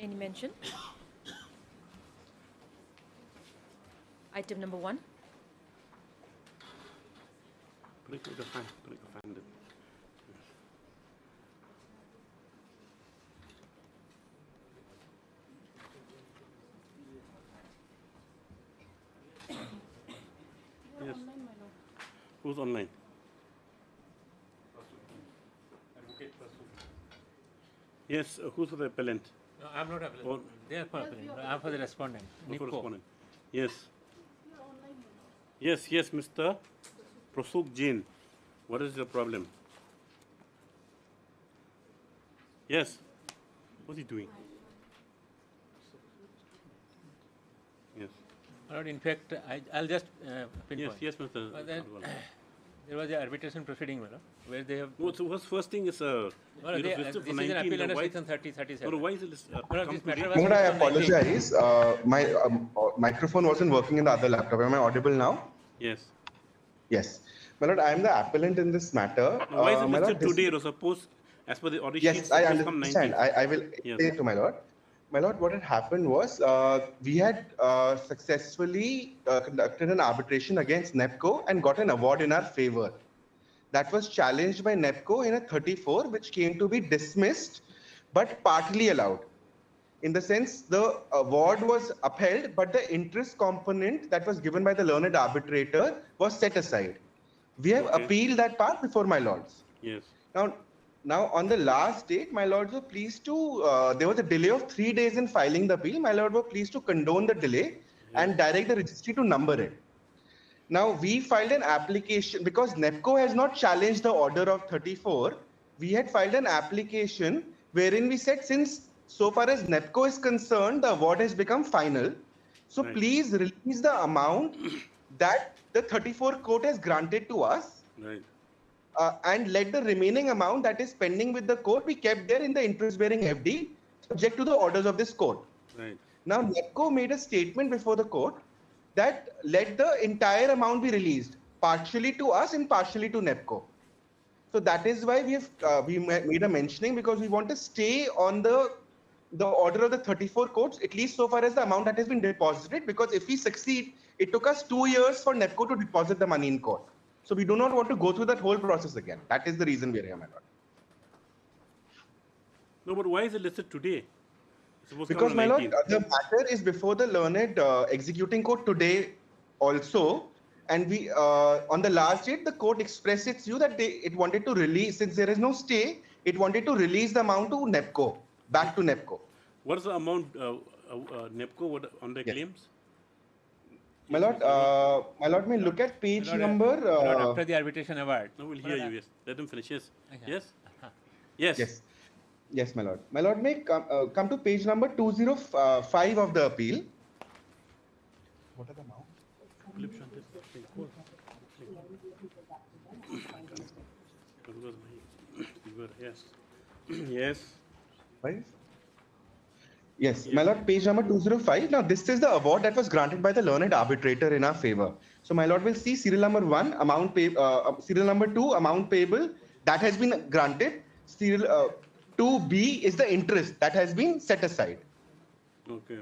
Any mention? Item number 1. Yes. Who's online? Yes, who's the appellant? No, I'm not appellant. They are for appellant. I'm for the respondent. For respondent. Yes. Yes, Mr. Prosuk Jain. What is the problem? Yes. What's he doing? Yes. Lord, in fact, I'll just pinpoint. Yes, Mr. There was an arbitration proceeding, where they have. So what's first thing is this is an appeal under section 3037. Why is it? I apologize. My microphone wasn't working in the other laptop. Am I audible now? Yes. Yes. My lord, I am the appellant in this matter. Why is it listed today? Or suppose, as per the order sheet, yes, I understand. I will say to my lord. My lord, what had happened was we had successfully conducted an arbitration against NEPCO and got an award in our favor. That was challenged by NEPCO in a 34, which came to be dismissed, but partly allowed. In the sense, the award was upheld, but the interest component that was given by the learned arbitrator was set aside. We have appealed that part before my lords. Yes. Now, on the last date, my lords were pleased to, there was a delay of 3 days in filing the appeal. My lord were pleased to condone the delay and direct the registry to number it. Now, we filed an application, because NEPCO has not challenged the order of 34, we had filed an application wherein we said, since so far as NEPCO is concerned, the award has become final. So please release the amount that the 34 court has granted to us. Right. And let the remaining amount that is pending with the court be kept there in the interest-bearing FD, subject to the orders of this court. Right. Now, NEPCO made a statement before the court that let the entire amount be released, partially to us and partially to NEPCO. So that is why we have made a mentioning, because we want to stay on the order of the 34 courts, at least so far as the amount that has been deposited, because if we succeed, it took us 2 years for NEPCO to deposit the money in court. So we do not want to go through that whole process again. That is the reason we are here, my lord. No, but why is it listed today? Because, my lord, the matter is before the learned executing court today also. And we, on the last date, the court expressed its view that it wanted to release, since there is no stay, it wanted to release the amount to NEPCO, back to NEPCO. What is the amount NEPCO on the claims? My lord, may look at page number. After the arbitration award. No, we'll hear you. Yes, let them finish. Yes. Okay. Yes. Yes. Yes. Yes, my lord. My lord, may come to page number 205 of the appeal. What are the amounts? Yes. Yes. Five? Yes, my lord, page number 205. Now, this is the award that was granted by the learned arbitrator in our favor. So, my lord will see serial number 1, amount pay, serial number 2, amount payable, that has been granted. Serial 2B is the interest that has been set aside. Okay.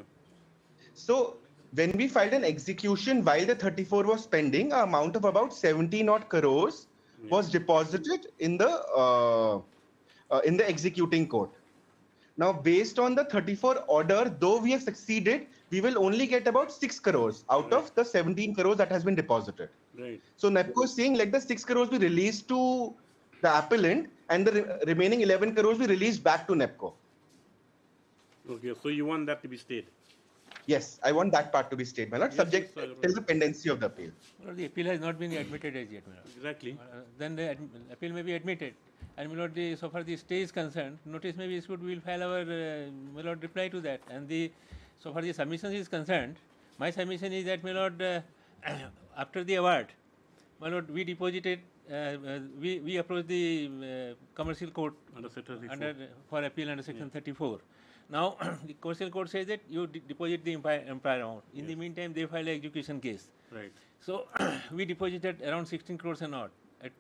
So, when we filed an execution while the 34 was pending, an amount of about 70 odd crores was deposited in the executing court. Now, based on the 34 order, though we have succeeded, we will only get about 6 crores out of the 17 crores that has been deposited. Right. So, NEPCO is saying let the 6 crores be released to the appellant and the remaining 11 crores be released back to NEPCO. Okay, so you want that to be stayed? Yes, I want that part to be stayed, my lord, subject till the pendency of the appeal. Well, the appeal has not been admitted as yet, my lord. Exactly. Then the appeal may be admitted. And my lord, so far the stay is concerned, notice may be issued, we will file our my lord reply to that. And so far the submission is concerned, my submission is that, my lord, after the award, my lord, we deposited, we approached the commercial court for appeal under section 34. Now, the commercial court says that you deposit the entire amount. In the meantime, they filed an execution case. Right. So, we deposited around 16 crores and odd at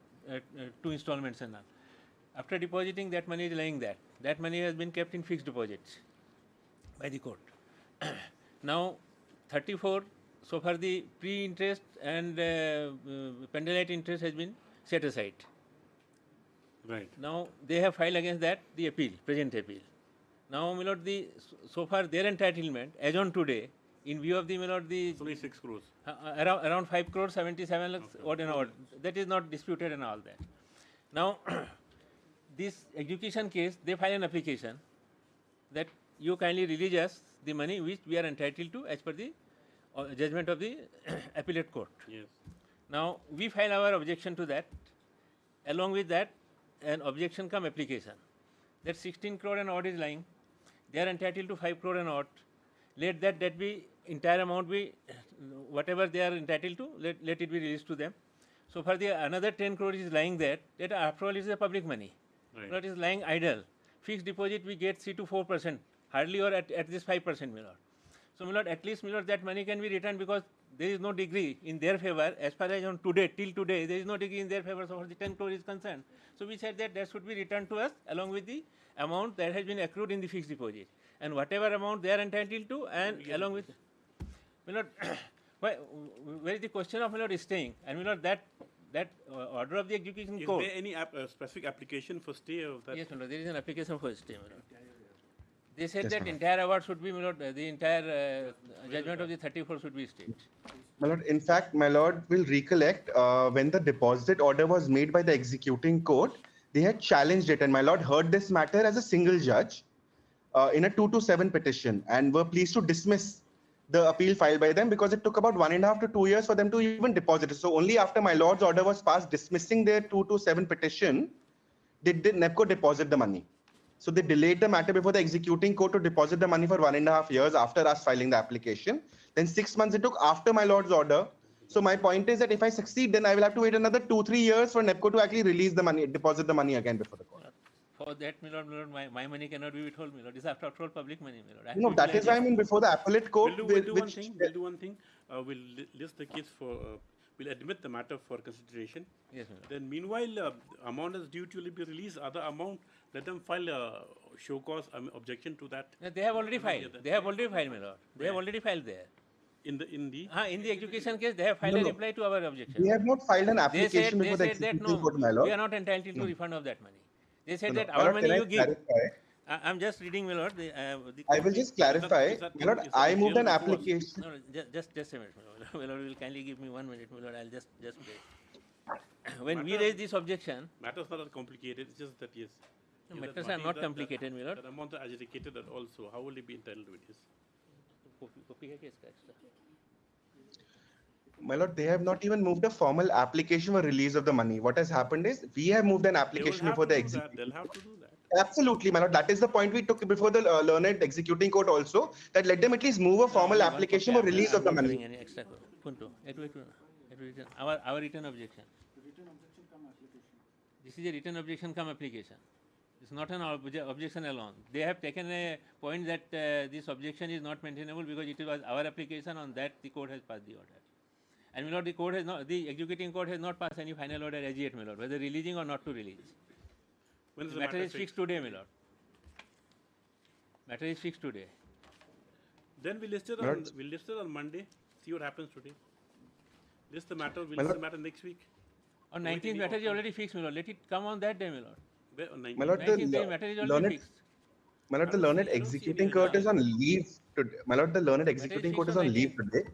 2 installments and all. After depositing, that money is lying there. That money has been kept in fixed deposits. by the court. Now, 34, so far the pre-interest and penalty interest has been set aside. Right. Now, they have filed against that the appeal, present appeal. Now, my lord, so far their entitlement, as on today, in view of the, my lord, the It's only 6 crores. around 5 crores, 77 lakhs, odd and odd. That is not disputed and all that. Now, this execution case, they file an application that you kindly release us the money which we are entitled to as per the judgment of the appellate court. Yes. Now, we file our objection to that. Along with that, an objection come application. That 16 crore and odd is lying. They are entitled to 5 crore and odd. Let that be entire amount be whatever they are entitled to. Let it be released to them. So far, the another 10 crore is lying there. That after all is a public money. Right. That is lying idle. Fixed deposit we get 3 to 4%, hardly or at this 5%, my lord. So, my lord, at least, my lord, that money can be returned because there is no degree in their favor as far as on today, till today, there is no degree in their favor so far the 10 crore is concerned. So, we said that should be returned to us along with the amount that has been accrued in the fixed deposit. And whatever amount they are entitled to and along with, my lord, where is the question of, my lord, staying? And, my lord, that order of the execution court. Is there any specific application for stay of that? Yes, my lord, there is an application for stay, my lord. They said yes, that entire award should be, my lord, the entire judgment of the 34 should be stayed. My lord, in fact, my lord will recollect when the deposit order was made by the executing court, they had challenged it, and my lord heard this matter as a single judge in a 2-7 petition, and were pleased to dismiss the appeal filed by them because it took about 1.5 to 2 years for them to even deposit it. So only after my lord's order was passed dismissing their 2-7 petition did NEPCO deposit the money. So they delayed the matter before the executing court to deposit the money for 1.5 years after us filing the application. Then 6 months it took after my lord's order. So my point is that if I succeed, then I will have to wait another 2-3 years for NEPCO to actually release the money, deposit the money again before the court. For that, my lord, my money cannot be withheld, my lord. This is after all public money, my lord. No, that is why I mean before the appellate court. We'll do one thing. We'll list the case for. We'll admit the matter for consideration. Yes, my lord. Then meanwhile, amount is due to be released. Other amount, let them file a show cause objection to that. No, they have already filed. They have already filed, my lord. They have already filed there. In the execution case, they have filed a reply to our objection. We have not filed an application before the executing court, my lord. We are not entitled to refund of that money. They said that my our lord, money you give. I'm just reading, my lord. I will just clarify. My lord, I moved an application. No, just a minute, my lord. My lord, will kindly give me 1 minute, my lord. I'll just wait. When we raise this objection, matters not that complicated. It's just that yes. No, matters are not complicated, my lord. That amount are adjudicated also. How will he be entitled to it? Yes. My lord, they have not even moved a formal application for release of the money. What has happened is we have moved an application before the executing. They'll have to do that. Absolutely, my lord. That is the point we took before the learned executing court also, that let them at least move a formal application for release of the money. Our written objection. This is a written objection come application. It's not an objection alone. They have taken a point that this objection is not maintainable because it was our application. On that the court has passed the order. And my lord, the executing court has not passed any final order as yet, my lord, whether releasing or not to release. When is the matter is fixed today, my lord. Matter is fixed today. Then we list it on Monday. See what happens today. List the matter. We'll list the matter next week. On 19th, matter is already fixed, my lord. Let it come on that day, my lord. My lord, the matter is already fixed. My lord, the learned executing court is on leave today. My lord, the learned executing court is on leave today.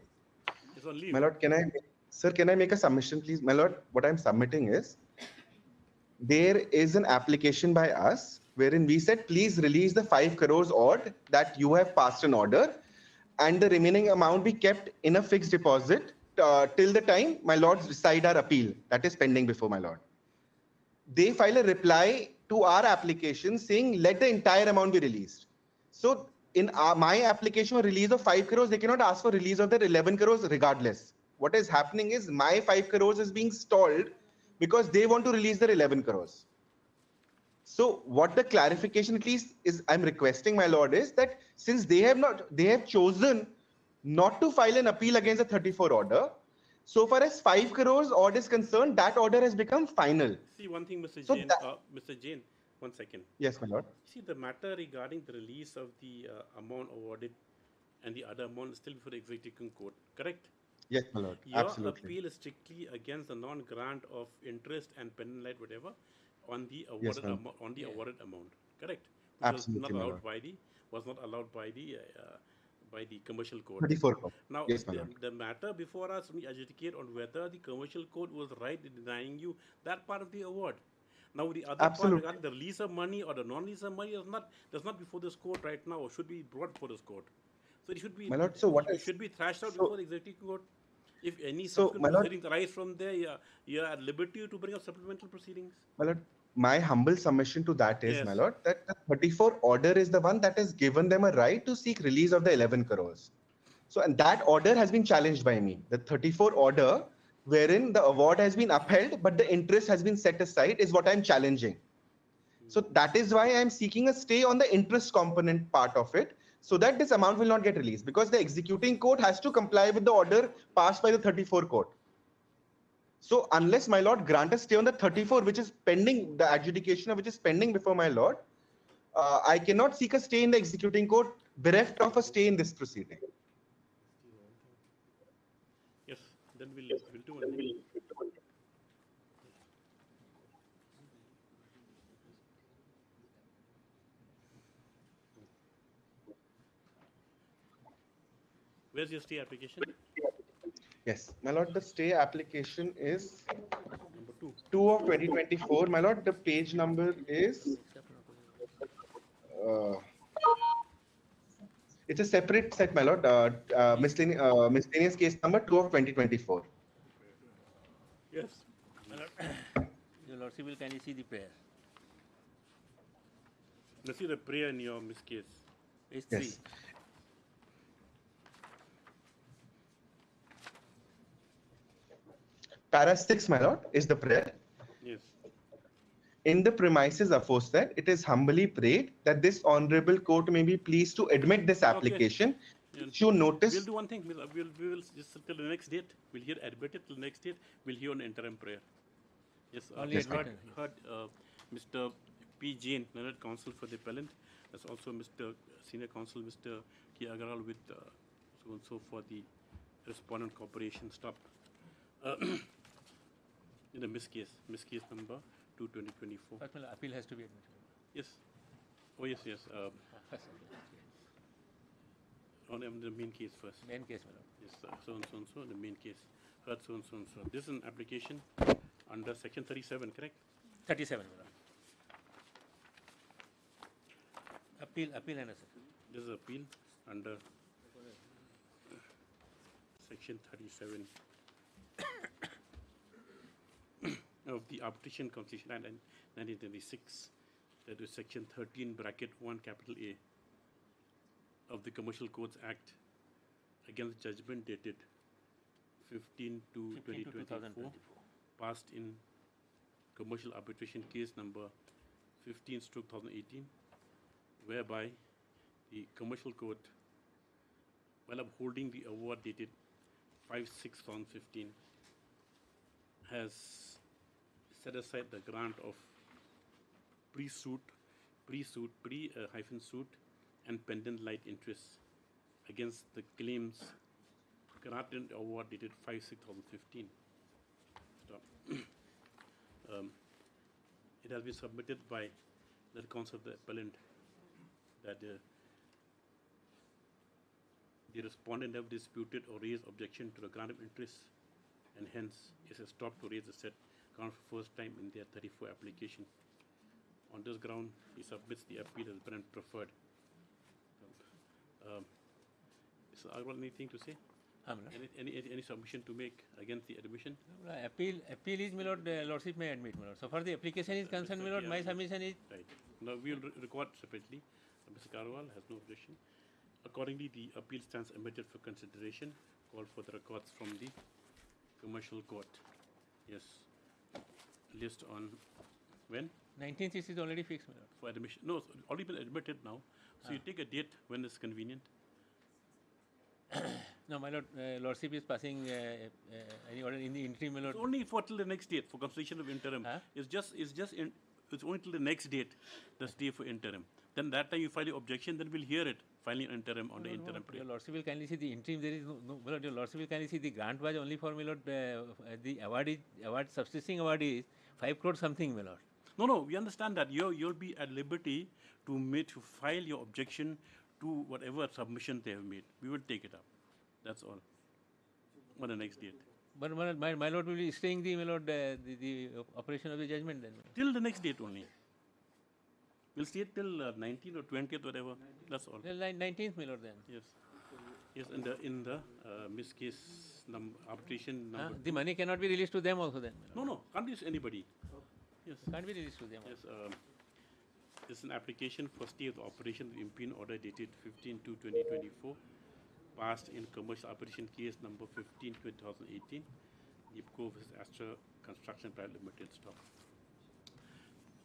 It's on leave. My lord, can I make a submission, please? My lord, what I'm submitting is, there is an application by us wherein we said, please release the 5 crores odd that you have passed an order, and the remaining amount be kept in a fixed deposit till the time my lords decide our appeal. That is pending before my lord. They file a reply to our application saying, let the entire amount be released. So in my application for release of 5 crores, they cannot ask for release of their 11 crores regardless. What is happening is my 5 crores is being stalled because they want to release their 11 crores. So what the clarification at least is I'm requesting, my lord, is that since they have chosen not to file an appeal against the 34 order, so far as 5 crores order is concerned, that order has become final. See one thing, Mr. So Jain. Mr. Jain, 1 second. Yes, my lord. See, the matter regarding the release of the amount awarded and the other amount is still before the executing court, correct? Yes, my lord. Your Absolutely. appeal is strictly against the non-grant of interest and penalty, whatever, on the Yes, awarded my lord. awarded amount, correct? Which was not Absolutely, my allowed lord. by the commercial court. 34 crore. Now, Yes, my lord. the matter before us, we adjudicate on whether the commercial court was right in denying you that part of the award. Now, the other part Absolutely. regarding the release of money or the non-release of money does not before this court right now, or should be brought before this court. So it should be My lord, so what it is should be thrashed out so before the executive court. If any so subsequent my lord, proceedings arise from there, you are at liberty to bring up supplemental proceedings. my lord, my humble submission to that is, my Yes. lord, that the 34 order is the one that has given them a right to seek release of the 11 crores. So, and that order has been challenged by me. The 34 order, wherein the award has been upheld, but the interest has been set aside, is what I'm challenging. So that is why I'm seeking a stay on the interest component part of it, so that this amount will not get released, because the executing court has to comply with the order passed by the 34 court. So unless my lord grant a stay on the 34, which is pending, the adjudication of which is pending before my lord, I cannot seek a stay in the executing court bereft of a stay in this proceeding. Yes. Then we'll do one thing. Where's your stay application? Yes, my lord, the stay application is Number 2. 2 of 2024. My lord, the page number is it's a separate set, my lord. Miscellaneous case number 2 of 2024. Yes. Your Lordship will kindly see the prayer. Let's see the prayer in your miss case. Page 3. Yes. Para 6, my lord, is the prayer. Yes. In the premises aforesaid, it is humbly prayed that this honorable court may be pleased to admit this application. Yeah. You notice. We'll do one thing. We will just till the next date. We'll hear admitted till the next date. We'll hear an interim prayer. Yes. Only Yes, admitted. heard Mr. P. Jain, learned counsel for the appellant. There's also Mr. Senior Counsel, Mr. K. Agarwal, with so and so for the respondent corporation. Stop. In the miss case number 2 2024. First, appeal has to be admitted. Yes. Oh yes, yes. First, On the main case first. main case, my lord. Yes, so and so and so, the main case. Heard so and so and so. This is an application under section 37, correct? 37, my lord. Appeal and assessment. This is appeal under section 37 of the Arbitration Constitution Act 1926. That is section 13 bracket 1 capital A of the Commercial Codes Act against judgment dated 15 to 2024, passed in commercial arbitration case number 15/2018, whereby the commercial court, while upholding the award dated 5/6/2015, has set aside the grant of pre-suit, pre-suit, and pendent light interests against the claims granted award dated 5/6/2015. Stop. It has been submitted by the counsel of the appellant that the respondent have disputed or raised objection to the grant of interest, and hence is stopped to raise the said ground for first time in their 34 application. On this ground, he submits the appeal as been preferred. So, I want anything to say? Any submission to make against the admission? Appeal is, my lord, lordship may admit, my lord. So far the application is concerned, my lord, my submission is. Right. Now we will record separately. Mr. Karwal has no objection. Accordingly, the appeal stands admitted for consideration. Call for the records from the commercial court. Yes. List on when? 19th is already fixed, my lord. For admission. No, it's already been admitted now. So you take a date when it's convenient. No, my lord, lordship is passing any order in the interim, my lord. It's only for till the next date for consideration of interim. Huh? It's just it's only till the next date, the stay for interim. Then that time you file your objection, then we'll hear it, filing interim on the interim Your period. Lordship will kindly see the interim. There is my lord, your Lordship will kindly see the grant was only for my lord. The award subsisting award is 5 crore something, my lord. No, we understand that. You'll be at liberty to file your objection to whatever submission they have made. We will take it up. That's all. On the next date. But my lord will be staying the my lord the operation of the judgment then. Till the next date only. We'll stay till 19th or 20th, whatever. That's all. Till 19th, my lord then. Yes. Yes, in the Miss case arbitration number. The money cannot be released to them also then. No, can't release anybody. Yes. Can't be released to them. Yes. It's an application for stay of the operation of impugn order dated 15/2/2024, passed in commercial arbitration case number 15/2018, NIPCO vs. Astra Construction Private Limited. Stop.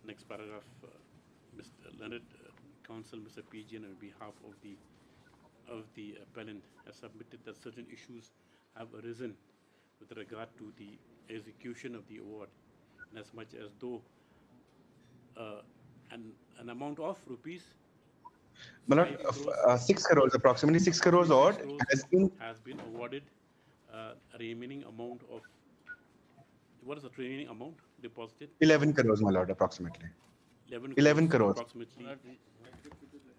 Next paragraph. Mr. Leonard Counsel, Mr. PGN, on behalf of the appellant, has submitted that certain issues have arisen with regard to the execution of the award, and as much as though an amount of rupees My lord, 6 crores, approximately 6 crores odd has been awarded. Remaining amount of, what is the remaining amount deposited? 11 crores, my lord, approximately. 11 crores. Approximately.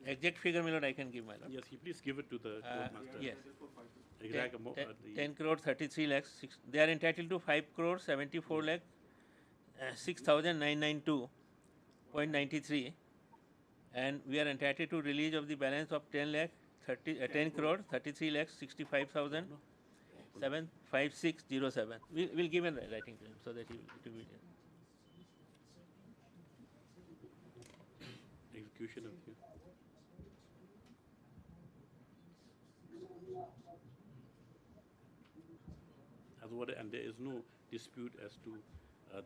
Exact figure, my lord, I can give, my lord. Yes, you please give it to the court master. Yes. Exact amount. 10 crore 33 lakhs. They are entitled to 5 crore 74 lakh 6,992.93, and we are entitled to release of the balance of 10 crore 33 lakh 65,756.07. We will give a writing to him so that he will be. Execution of you. And there is no dispute as to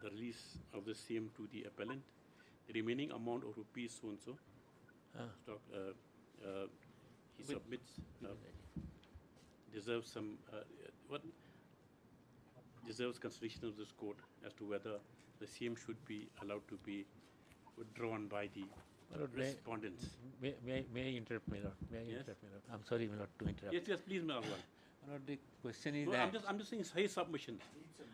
the release of the same to the appellant. The remaining amount of rupees so and so stock he submits deserves some deserves consideration of this court as to whether the same should be allowed to be withdrawn by the respondents. May I interrupt, my lord? May I interrupt, my lord? I'm sorry, my lord, to interrupt. Yes, please, my lord. My lord, the question is No, that. I'm just saying his submissions.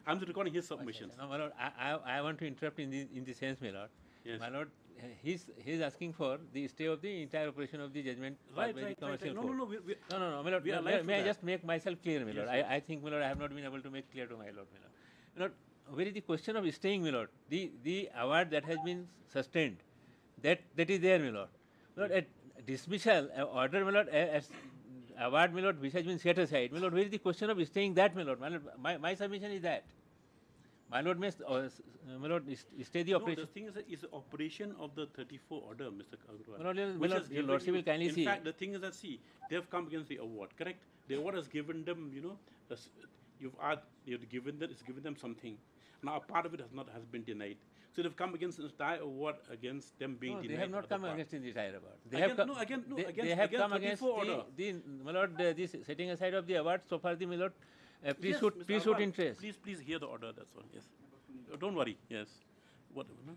I'm just recording his submissions. No, my lord, I want to interrupt in the sense, my lord. Yes. My lord, he's asking for the stay of the entire operation of the judgment by the commercial court. No, No, my lord. May I just make myself clear, my lord? I think, my lord, I have not been able to make clear to my lord, my lord. My lord, where is the question of staying, my lord? The award that has been sustained, that is there, my lord. My lord, at dismissal order, my lord, as award, my lord, which has been set aside, my lord, where is the question of staying that, my lord? My submission is that. My lord may stay the operation. No, the thing is the operation of the 34 order, Mr. Agarwal. My lord, your lordship will kindly see. In fact, the thing is that, see, they have come against the award, correct? The award has given them, you've given them something. Now, a part of it has been denied. So they've come against the entire award against them being denied. They have not come against the entire award. They have come against my lord, this setting aside of the award so far the my lord pre-suit interest. Please hear the order. That's all. Yes. Don't worry. Yes. Whatever. No?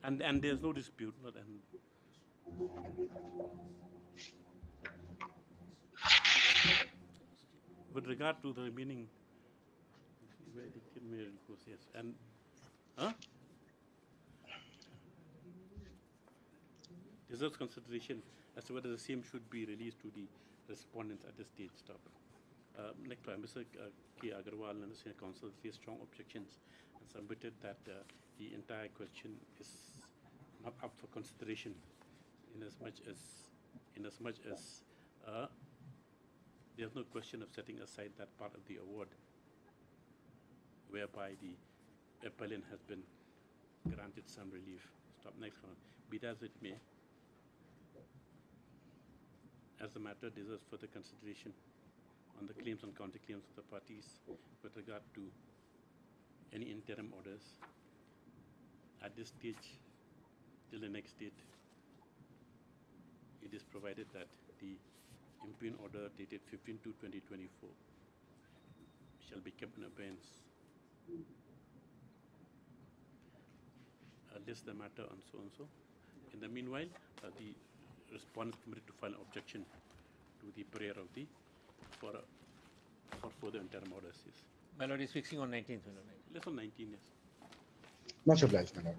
And there's no dispute. With regard to the remaining, yes, and deserves consideration as to whether the same should be released to the respondents at this stage. Stop. Next, Mr. K. Agarwal and the Senior Counsel faced strong objections and submitted that the entire question is not up for consideration, in as much as there's no question of setting aside that part of the award whereby the appellant has been granted some relief. Stop. Next one. Be that as it may, as the matter deserves further consideration on the claims and counterclaims of the parties with regard to any interim orders, at this stage, till the next date, it is provided that the impugn order dated 15/2/2024 shall be kept in abeyance. List the matter and so and so. In the meanwhile, the respondent is permitted to file an objection to the prayer of the for further interim orders. Yes. My lord is fixing on 19th. My lord. Less on 19, yes. Much obliged, my lord.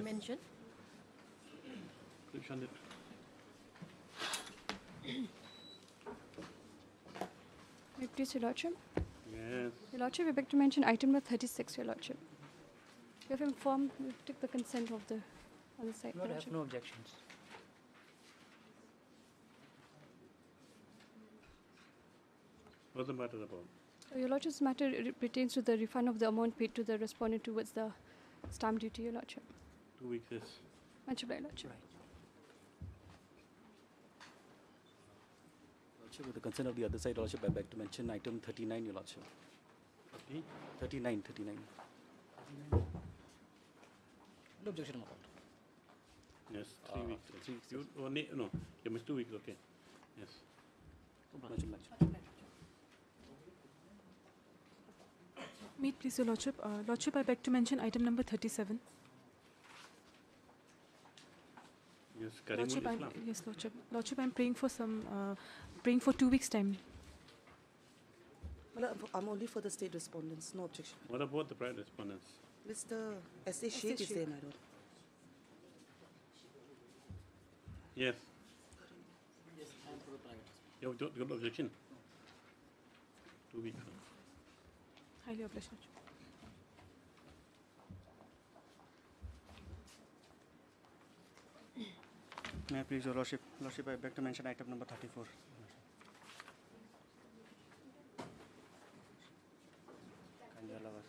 mention. Prohibition. May it please, Your Lordship? Yes. Your Lordship, we beg to mention item number 36, Your Lordship. We have informed, we took the consent of the other side, Your I have Lordship. no objections. What's the matter about? Your Lordship's matter pertains to the refund of the amount paid to the respondent towards the stamp duty, Your Lordship. 2 weeks is. Mentioned by Your Lordship. Right. Lordship, with the consent of the other side, Lordship, I beg to mention item 39, Your Lordship. 39. No objection about. Yes, 3 weeks. 3 weeks. You, oh, no, you missed 2 weeks, okay. Yes. Mention. May it please, Your Lordship. Lordship, I beg to mention item number 37. Yes, Karimul Lordship, Islam. yes, Lordship. Lordship, I'm praying for praying for 2 weeks' time. Well, I'm only for the state respondents, no objection. What about the private respondents? Mr. S.A. Sheikh is there, my lord. Yes. You have got objection? 2 weeks. Highly obliged, Lordship. May I please, Your Lordship? Lordship, I beg to mention item number 34. Kindly allow us.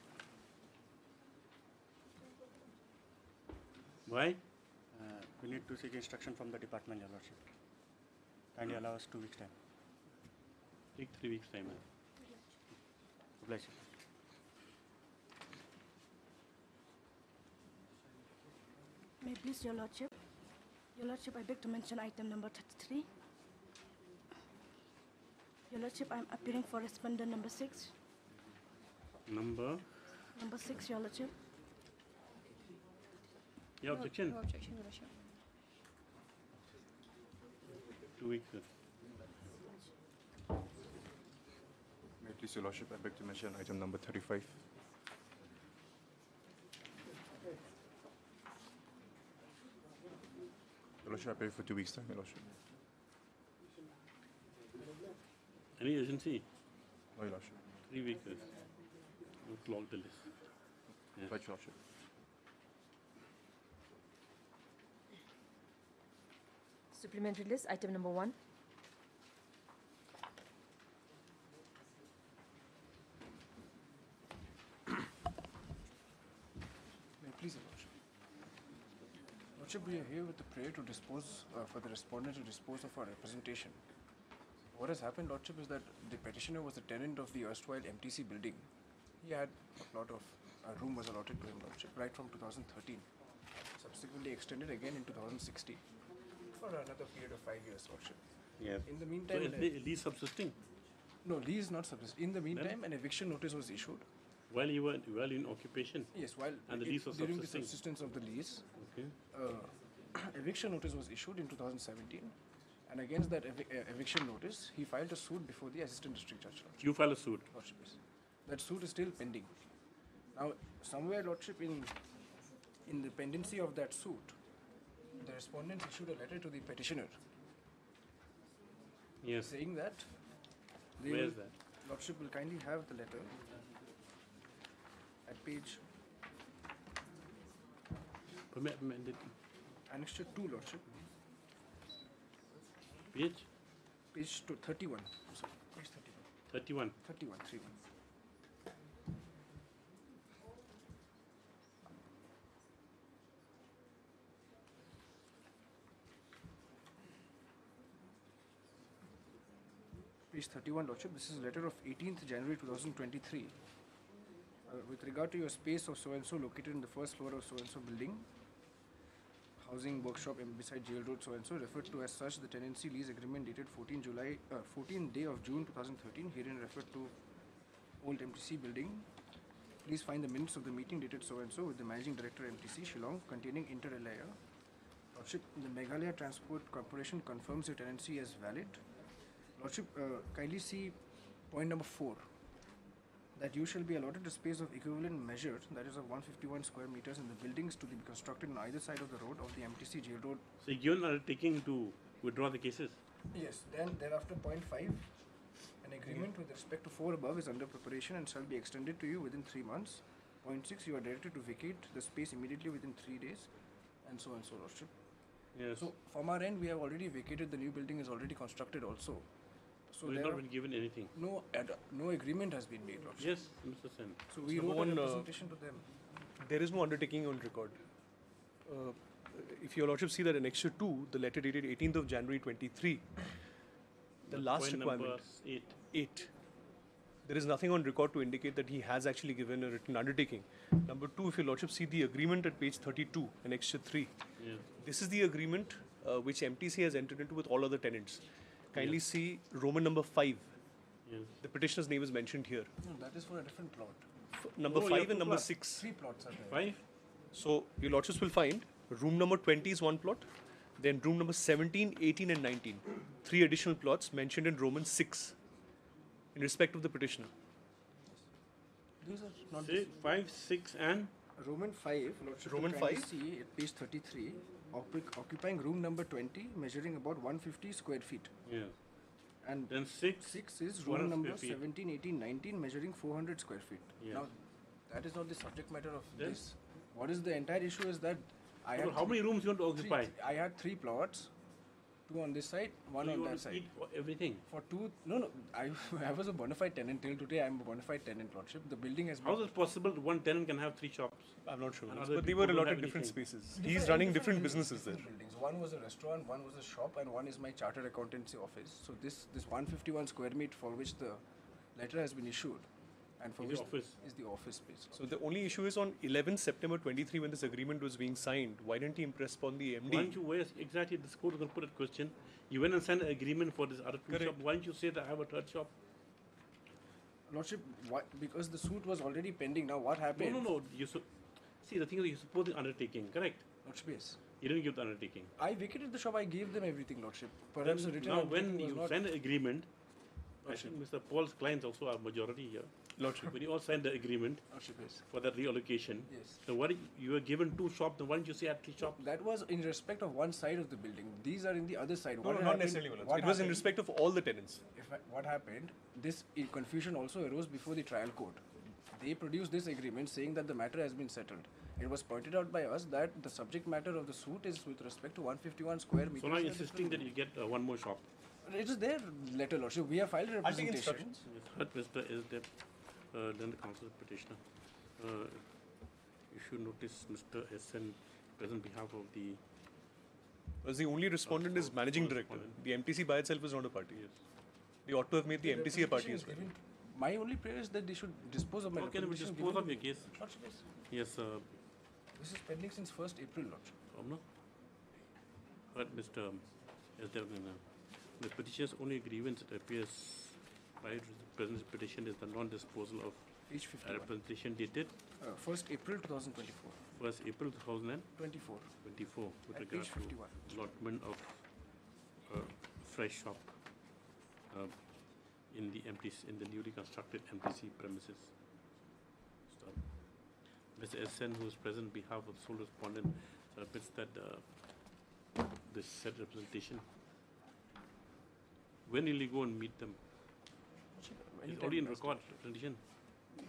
Why? We need to seek instruction from the department, Your Lordship. Kindly allow us 2 weeks' time. Take 3 weeks time. Oblige, sir. May it please, Your Lordship? Your Lordship, I beg to mention item number 33. Your Lordship, I am appearing for respondent number 6. Number? Number 6, Your Lordship. Your objection? No objection, Your Lordship. 2 weeks. Sir. May it please, Your Lordship, I beg to mention item number 35. Your Lordship, I pay for 2 weeks' time, Your Lordship. Any urgency? No, Your Lordship. 3 weeks. Sir. We'll clog the list. Yes. Right, Your Lordship. Supplementary list, item number 1. May I please, Your Lordship? Lordship, we are here with the prayer to dispose, for the respondent to dispose of our representation. What has happened, Lordship, is that the petitioner was a tenant of the erstwhile MTC building. He had a plot of, a room was allotted to him, Lordship, right from 2013. Subsequently extended again in 2016 for another period of 5 years, Lordship. Yes. In the So meantime, is lease subsisting? no, lease not subsist. In the meantime, an eviction notice was issued. While you were in occupation? Yes, while And the lease was during the subsisting? subsistence of the lease, Okay. eviction notice was issued in 2017, and against that eviction notice, he filed a suit before the Assistant District Judge. Lordship. You file a suit? Lordship, yes. That suit is still pending. Now, somewhere, Lordship, in the pendency of that suit, the respondents issued a letter to the petitioner Yes. saying that they Where will, is that? Lordship will kindly have the letter at page Amended. annexure 2, Lordship, Page page 31. Sorry, page 31. 31. 31. Page 31, Lordship. This is a letter of 18th January 2023. With regard to your space of so-and-so located in the first floor of so-and-so building, housing workshop beside Jail Road so-and-so, referred to as such, the tenancy lease agreement dated 14 day of June 2013, herein referred to old MTC building. Please find the minutes of the meeting dated so-and-so with the Managing Director MTC, Shillong, containing inter alia. Lordship, the Meghalaya Transport Corporation confirms your tenancy as valid. Lordship, kindly see point number 4. that you shall be allotted a space of equivalent measure, that is of 151 square meters, in the buildings to be constructed on either side of the road of the MTC Jail Road. So you given undertaking to withdraw the cases? Yes. Then thereafter, point 5, an agreement with respect to 4 above is under preparation and shall be extended to you within 3 months. Point 6, you are directed to vacate the space immediately within 3 days, and so, Lordship. Yes. So from our end, we have already vacated. The new building is already constructed also. So We've there not are been given anything. no agreement has been made, Lordship. Yes, Mr. Sen. So we So wrote one, a representation to them. There is no undertaking on record. If your lordship see that in Annexure 2, the letter dated 18th of January 23, the last Point requirement, number 8. there is nothing on record to indicate that he has actually given a written undertaking. Number 2, if your lordship see the agreement at page 32, Annexure 3, Yes. this is the agreement which MTC has entered into with all other tenants. Kindly Yes. see Roman number 5. Yes. The petitioner's name is mentioned here. No, that is for a different plot. Number Oh, you 5 have and two number plots. 6. 3 plots are there. 5? So your lordships will find room number 20 is one plot, then room number 17, 18 and 19. 3 additional plots mentioned in Roman 6 in respect of the petitioner. These are not Say 5, 6 and Roman 5, Lordship, Roman you kindly 5? see at page 33, occupying room number 20, measuring about 150 square feet. yes. And Then 6. 6 is 400 room number square feet. 17, 18, 19, measuring 400 square feet. Yes. Now, that is not the subject matter of Then? this. What is the entire issue is that I So had how many rooms you want to three- occupy? I had 3 plots, 2 on this side, 1 So you on want that to side. eat everything. For 2, no, I was a bona fide tenant till today. I am a bona fide tenant, Lordship. The building has How been. is it possible that one tenant can have 3 shops? I'm not sure, And but other they people were don't allotted have different anything. spaces. He's running different businesses there. Buildings. One was a restaurant, one was a shop, and one is my chartered accountancy office. So this 151 square meter for which the letter has been issued, and for Is which the office. is the office space. So the only issue is on 11th September 23 when this agreement was being signed. Why didn't he impress upon the Why MD? don't you, where exactly this court is going to put a question? You went and signed an agreement for this other 2 Correct. shop. Why don't you say that I have a 3rd shop? Lordship, why, because the suit was already pending. Now what happened? No. See, the thing is, you suppose the undertaking, correct? Lordship, yes. You didn't give the undertaking. I vacated the shop. I gave them everything, Lordship. Perhaps a written Now, undertaking when was you not. sign the agreement, I Lordship. think Mr. Paul's clients also are majority here. Lordship. When you all signed the agreement Lordship, yes. for that reallocation, Yes. so what you were given 2 shops, then why didn't you say at 3 shops? That was in respect of one side of the building. These are in the other side. No, What no, had not happened- necessarily. It what was in happened- respect of all the tenants. What happened, this confusion also arose before the trial court. They produced this agreement saying that the matter has been settled. It was pointed out by us that the subject matter of the suit is with respect to 151 square meters. So now in you're a insisting that different you get 1 more shop. building. It is their letter, Lordship. We have filed a I'll take representation. instructions. Third, Mr. is that then the council petitioner. You should notice Mr. SN present behalf of the. Because the only respondent is managing director. The MTC by itself is not a party. Yes. They ought to have made the MTC a party as well. Representation is given- My only prayer is that they should dispose of my How can we representation dispose given of to your case? Lordship, yes. Yes, This is pending since 1st April, Lordship. no? But Mr. Is there the petitioner's only grievance it appears prior to the present petition is the non-disposal of Page a 51. representation dated 1st April 2024. 1st April 2024 24. with At regard page 51. to allotment of fresh shop in the newly constructed MTC premises. Stop. Mr. SN, who is present on behalf of the sole respondent, submits that this said representation. When will you go and meet them? It's already in record representation.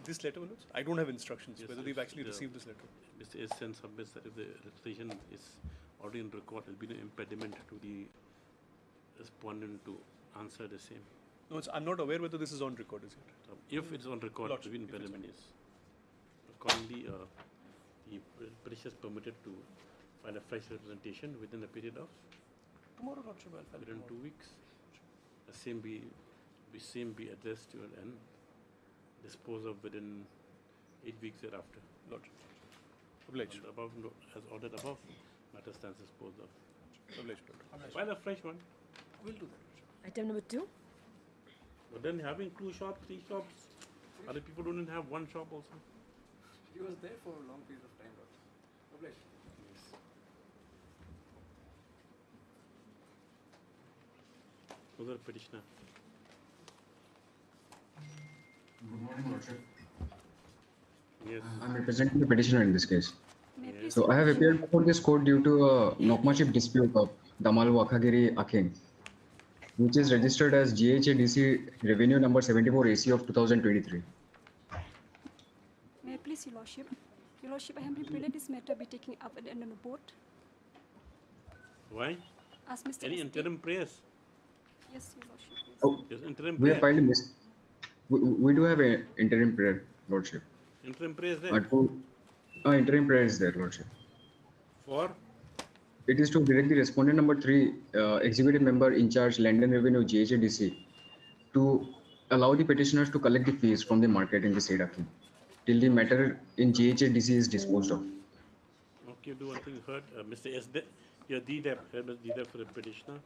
This letter, Manoj? I don't have instructions Yes, whether they've it's actually the- received this letter. Mr. SN submits that if the representation is already in record, there will be no impediment to the respondent to answer the same. No, I'm not aware whether this is on record as yet. If it's on record, Lordship, the if it's impediment is. Accordingly, the petitioner is permitted to file a fresh representation within a period of Tomorrow, Lordship, I'll file within tomorrow. 2 weeks. The same be addressed to and disposed of within 8 weeks thereafter. Lordship. Obliged. And above, as ordered above, matter stands disposed of. Obliged, Lord. File a fresh one. We'll do that, Lordship. Item number 2. But then having 2 shops, 3 shops, other people don't even have 1 shop also. He was there for a long period of time, Lordship. Obliged. Other petitioner. Good morning, Lordship. Yes. I'm representing the petitioner in this case. May I please So I have appeared before this court due to a Nokmaship dispute of Damal Wakhagiri Aking, which is registered as GHADC Revenue Number 74 AC of 2023. May I please, Your Lordship? Your Lordship, I have repeated this matter be taken up at the end of the board. Why? As Mr. Any SD. interim prayers? Yes, Your Lordship. Yes. Oh, Yes, interim we have prayer. filed this. We do have an interim prayer, Lordship. Interim prayers there. Interim prayer is there, Lordship. For? It is to direct the respondent number 3, executive member in charge, Land and Revenue, GHADC, to allow the petitioners to collect the fees from the market in the state Aking till the matter in GHADC is disposed of. Okay, do one thing. Heard Mr. S. Your DDAP, heard Mr. DDAP for the petitioner,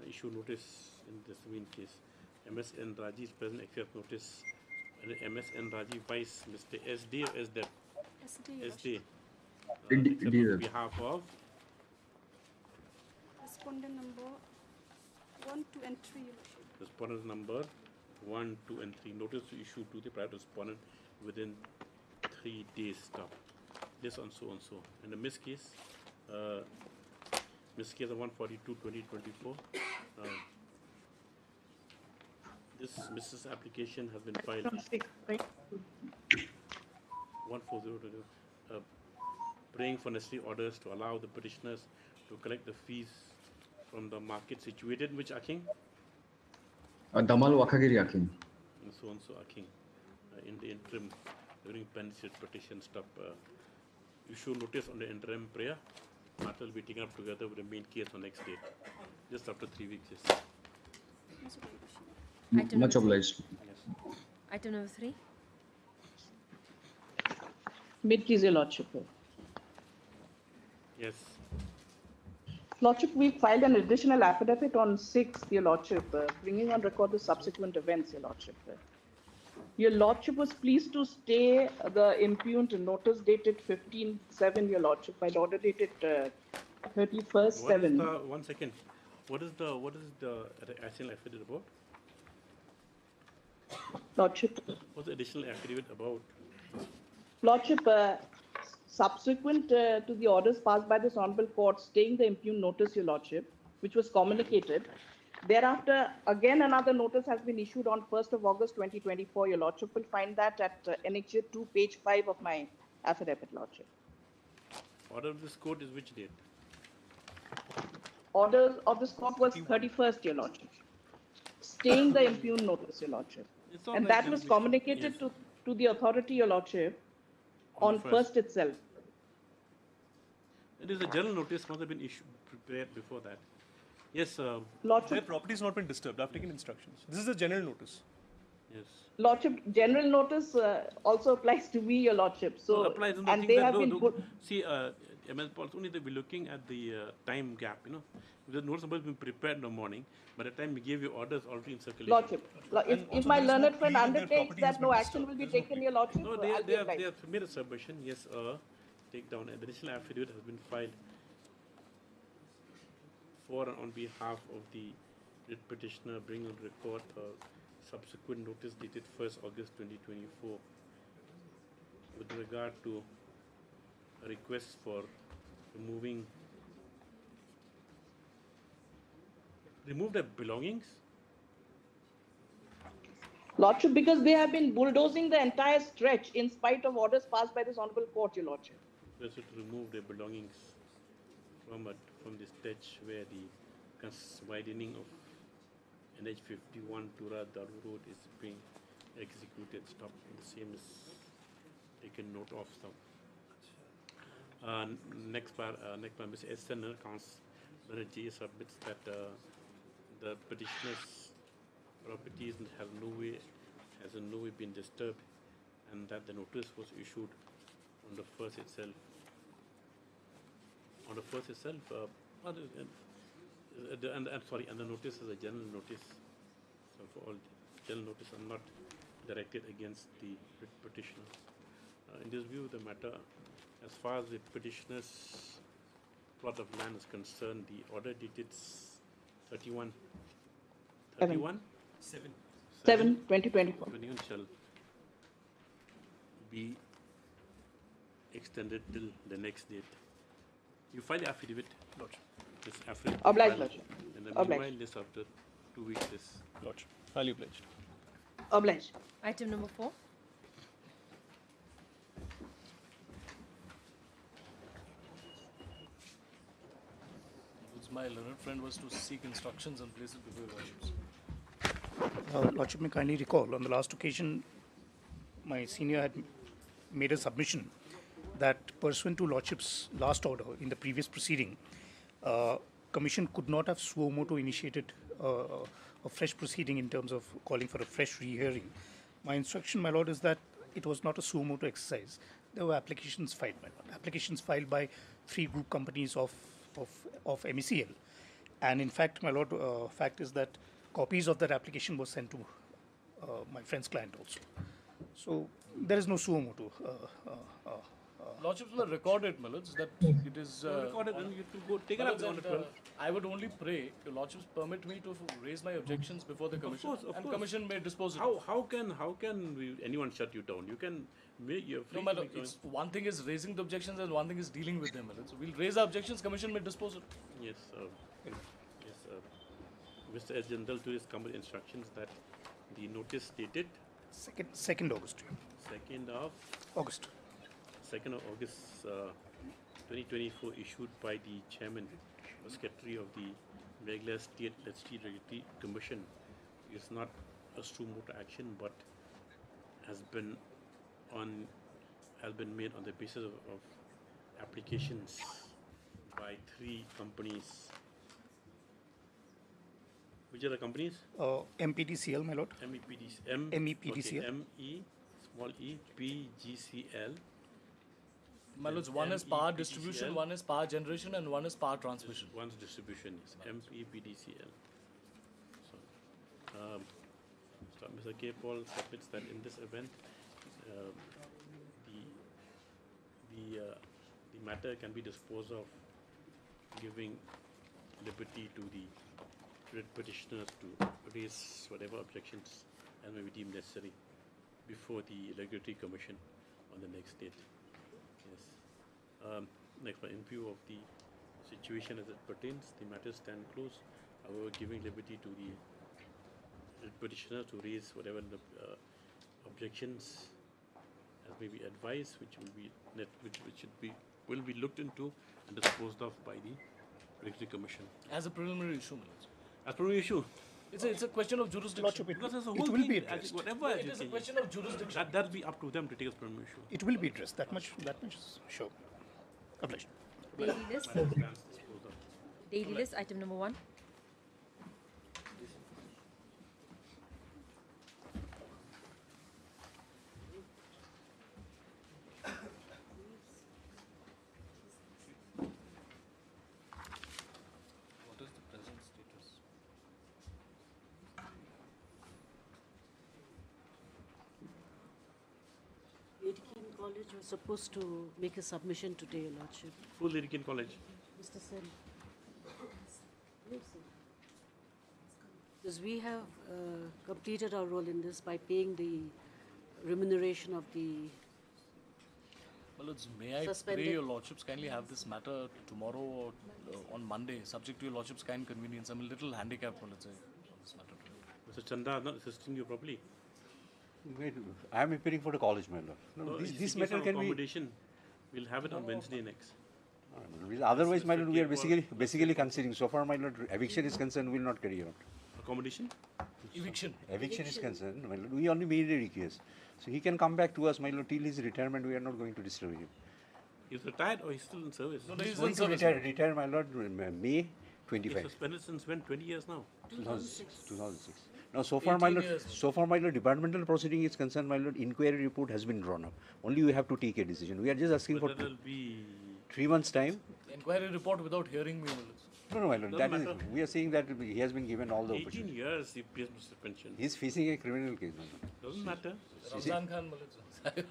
issue notice in this main case. MSN Raji is present, accept notice. And MSN Raji Vice, Mr. SD or SDAP? SD. SD. D- Accept on behalf of Respondent number 1, 2, and 3, Your Lordship. respondent number 1, 2, and 3. Notice to issue to the private respondent within 3 days. Stop. This and so and so. And the miss case of 142/2024. This Mrs. application has been filed. 14022. Praying for necessary orders to allow the petitioners to collect the fees from the market situated in which Aking? Damal Wakhagiri Aking. And so and so Aking. In the interim, during pendency petition stop, issue notice on the interim prayer. Matter will be taken up together with the main case on next date. Just after 3 weeks, yes. Item Much number obliged. Yes. Item number 3. May it please your Lordship. Yes. Lordship, we filed an additional affidavit on 6th, Your Lordship, bringing on record the subsequent events, Your Lordship. Your Lordship was pleased to stay the impugned notice dated 15/7, Your Lordship, by order dated 31st/7. One second. What is the additional affidavit about? Lordship. What's the additional affidavit about? Lordship, subsequent to the orders passed by this Honorable Court staying the impugned notice, Your Lordship, which was communicated, thereafter, again another notice has been issued on 1st of August 2024. Your Lordship will find that at Annexure 2, page 5 of my affidavit, Lordship. Order of this court is which date? Order of this court was 31st, Your Lordship. Staying the impugned notice, Your Lordship. And that was communicated to the authority, Your Lordship, on 1st itself. It is a general notice must have been issued prepared before that. Yes, Lordship. Their property has not been disturbed. I've taken instructions. This is a general notice. Yes. Lordship, general notice also applies to me, Your Lordship. So, applies and they have been put. See, MS Paul's only they be looking at the time gap. You know, the notice has been prepared in the morning. By the time we gave you orders already in circulation. Lordship, if my learned friend undertakes that no action will be taken, Your Lordship, No, they have made a submission. Yes, take down. An additional affidavit has been filed for and on behalf of the writ petitioner, bringing on record subsequent notice dated 1st August 2024 with regard to a request for remove their belongings. Lordship, because they have been bulldozing the entire stretch in spite of orders passed by this Honorable Court, Your Lordship. They should remove their belongings from the stretch where the widening of NH 51 Tura Daru Road is being executed. Stop. The same is taken note of. Stop. Next by Mr. Esther Councillor J submits that the petitioner's properties has in no way been disturbed, and that the notice was issued on the first itself. And the notice is a general notice. So for all general notice are not directed against the petitioner. In this view, the matter, as far as the petitioner's plot of land is concerned, the order dated 31 7/2024 shall be extended till the next date. You file the affidavit. Lordship. This affidavit. Obliged, file, Lordship. And then Obliged. meanwhile, this after 2 weeks, this. Lordship. Highly pledged. Obliged. Item number 4. My learned friend was to seek instructions and place it before your Lordships. Lordship may kindly recall, on the last occasion, my senior had made a submission that pursuant to Lordship's last order in the previous proceeding, Commission could not have suo motu initiated a fresh proceeding in terms of calling for a fresh rehearing. My instruction, my Lord, is that it was not a suo motu exercise. There were applications filed, my Lord. Applications filed by 3 group companies of MECL. And in fact, my Lord, fact is that copies of that application were sent to my friend's client also. So there is no suo motu. Lordships will record it, my lords, that it is... record it and you can go take it up on the 12th. I would only pray your Lordships permit me to raise my objections before the Commission. Of course. Commission may dispose it. How can anyone shut you down? You can make your free. No, my lord, it's, one thing is raising the objections and one thing is dealing with them, my lord. So we'll raise our objections, Commission may dispose it. Yes, Mr. S. General to his company instructions that the notice dated 2nd August. 2nd of August. 2nd of August 2024 issued by the Chairman or Secretary of the Meghalaya State Legislative Regulatory Commission is not a suo motu action but has been made on the basis of applications by 3 companies. Which are the companies? MPDCL, my lord. MEPDCL. MEPDCL. Okay, M-E, small e, P-G-C-L. My lords, one is power distribution, one is power generation, and one is power transmission. One's distribution is MEPDCL. So, Mr. K. Paul submits that in this event, the matter can be disposed of, giving liberty to the petitioners to raise whatever objections as may be deemed necessary before the Regulatory Commission on the next date. Yes. Next, in view of the situation as it pertains, the matters stand closed. However, giving liberty to the petitioner to raise whatever objections as may be advised, which will be looked into and disposed of by the Regulatory Commission. As a preliminary issue, my lords. As preliminary issue. It's a question of jurisdiction. Because there's a it whole will thing, be addressed. Whatever It is a question of jurisdiction. that'll be up to them to take as preliminary issue. It will be addressed. That much is sure. Obliged. Daily list. Daily list, item number 1. What is the present status? Litigant College was supposed to make a submission today, Your Lordship. Full Litigant College. Mr. Sen. Because we have completed our role in this by paying the remuneration of the My lords, may I pray your Lordships kindly have this matter tomorrow or on Monday, subject to your Lordships' kind convenience. I'm a little handicapped, let's say, on this matter. Mr. Chanda is not assisting you properly. Wait, I am appearing for the college, my lord. No, this matter can be. Accommodation. We'll have it on Wednesday next. Otherwise, my lord, we are basically considering. So far, my lord, eviction is concerned, we will not carry out. Accommodation? Eviction. Eviction is concerned, my lord. We only made a request. So he can come back to us, my lord, till his retirement. We are not going to disturb him. He's retired or he's still in service? No, he's going in to service. retire, my lord, May 25. He's suspended since when? 20 years now? 2006. Now, so far, my lord, departmental proceeding is concerned, my lord, inquiry report has been drawn up. Only we have to take a decision. We are just asking for 3 months' time. Inquiry report without hearing me, my lords. No, my lord. That is, we are saying that he has been given all the 18 opportunity. years he pays suspension. He is facing a criminal case, my lord. Doesn't matter. Ramzan Khan, my lords.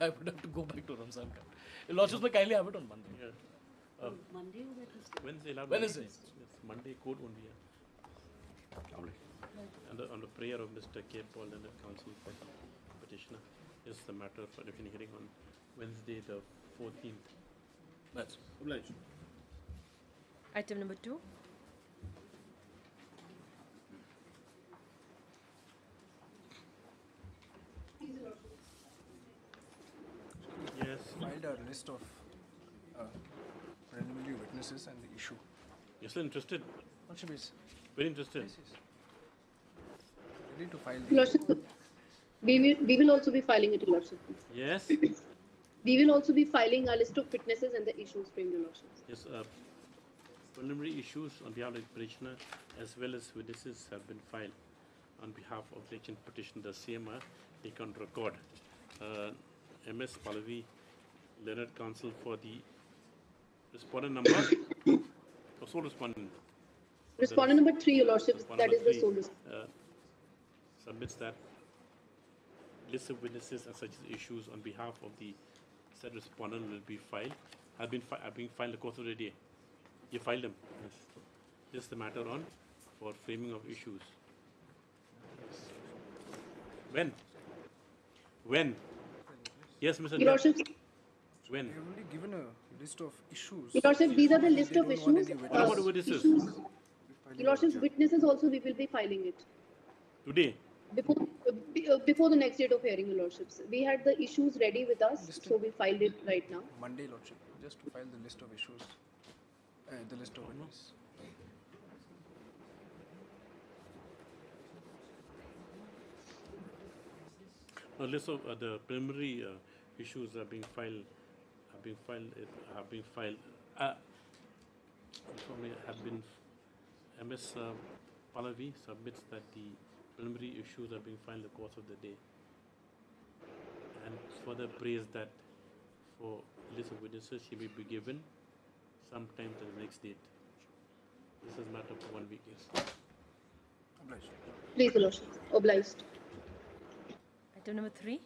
I would have to go back to Ramzan Khan. Your Lordships may kindly have it on Monday. Yeah. Monday or Wednesday? Wednesday. Wednesday. Yes, Monday court won't be here. On the prayer of Mr. K. Paul and the counsel for the petitioner. Is the matter for definite hearing on Wednesday the 14th. That's obliged. Item number 2. Yes. Filed a list of preliminary witnesses and the issue. You're still interested? Lordship is Very interested. ready to file Lordship, we will also be filing it, Your Lordship. Yes. We will also be filing a list of witnesses and the issues framed, Your Lordship. Yes. Preliminary issues on behalf of the petitioner as well as witnesses have been filed on behalf of the election petitioner. The same are taken on record. MS Pallavi, Learned Counsel for the respondent number. Sole respondent. Respondent number 3, Your Lordship, that is the sole respondent. Submits that list of witnesses and such issues on behalf of the said respondent will be filed. Have been filed in the course of the day. You filed them. Yes. This is the matter on for framing of issues. When? When? Yes, Mr. Your Lordship. When? I have already given a list of issues. Your Lordship, these are the list of issues. What about the witnesses? Your Lordship, witnesses also we will be filing it. Today? Before the next date of hearing, Your Lordships. We had the issues ready with us, so we filed it right now. Monday, Lordship, just to file the list of issues, the list of witnesses. A list of the preliminary issues are being filed. MS Pallavi submits that the preliminary issues are being filed in the course of the day, and further praised that for list of witnesses she may be given sometime to the next date. This is matter for 1 week. Yes. Obliged. Please, Your Lordship. Obliged. Item number 3.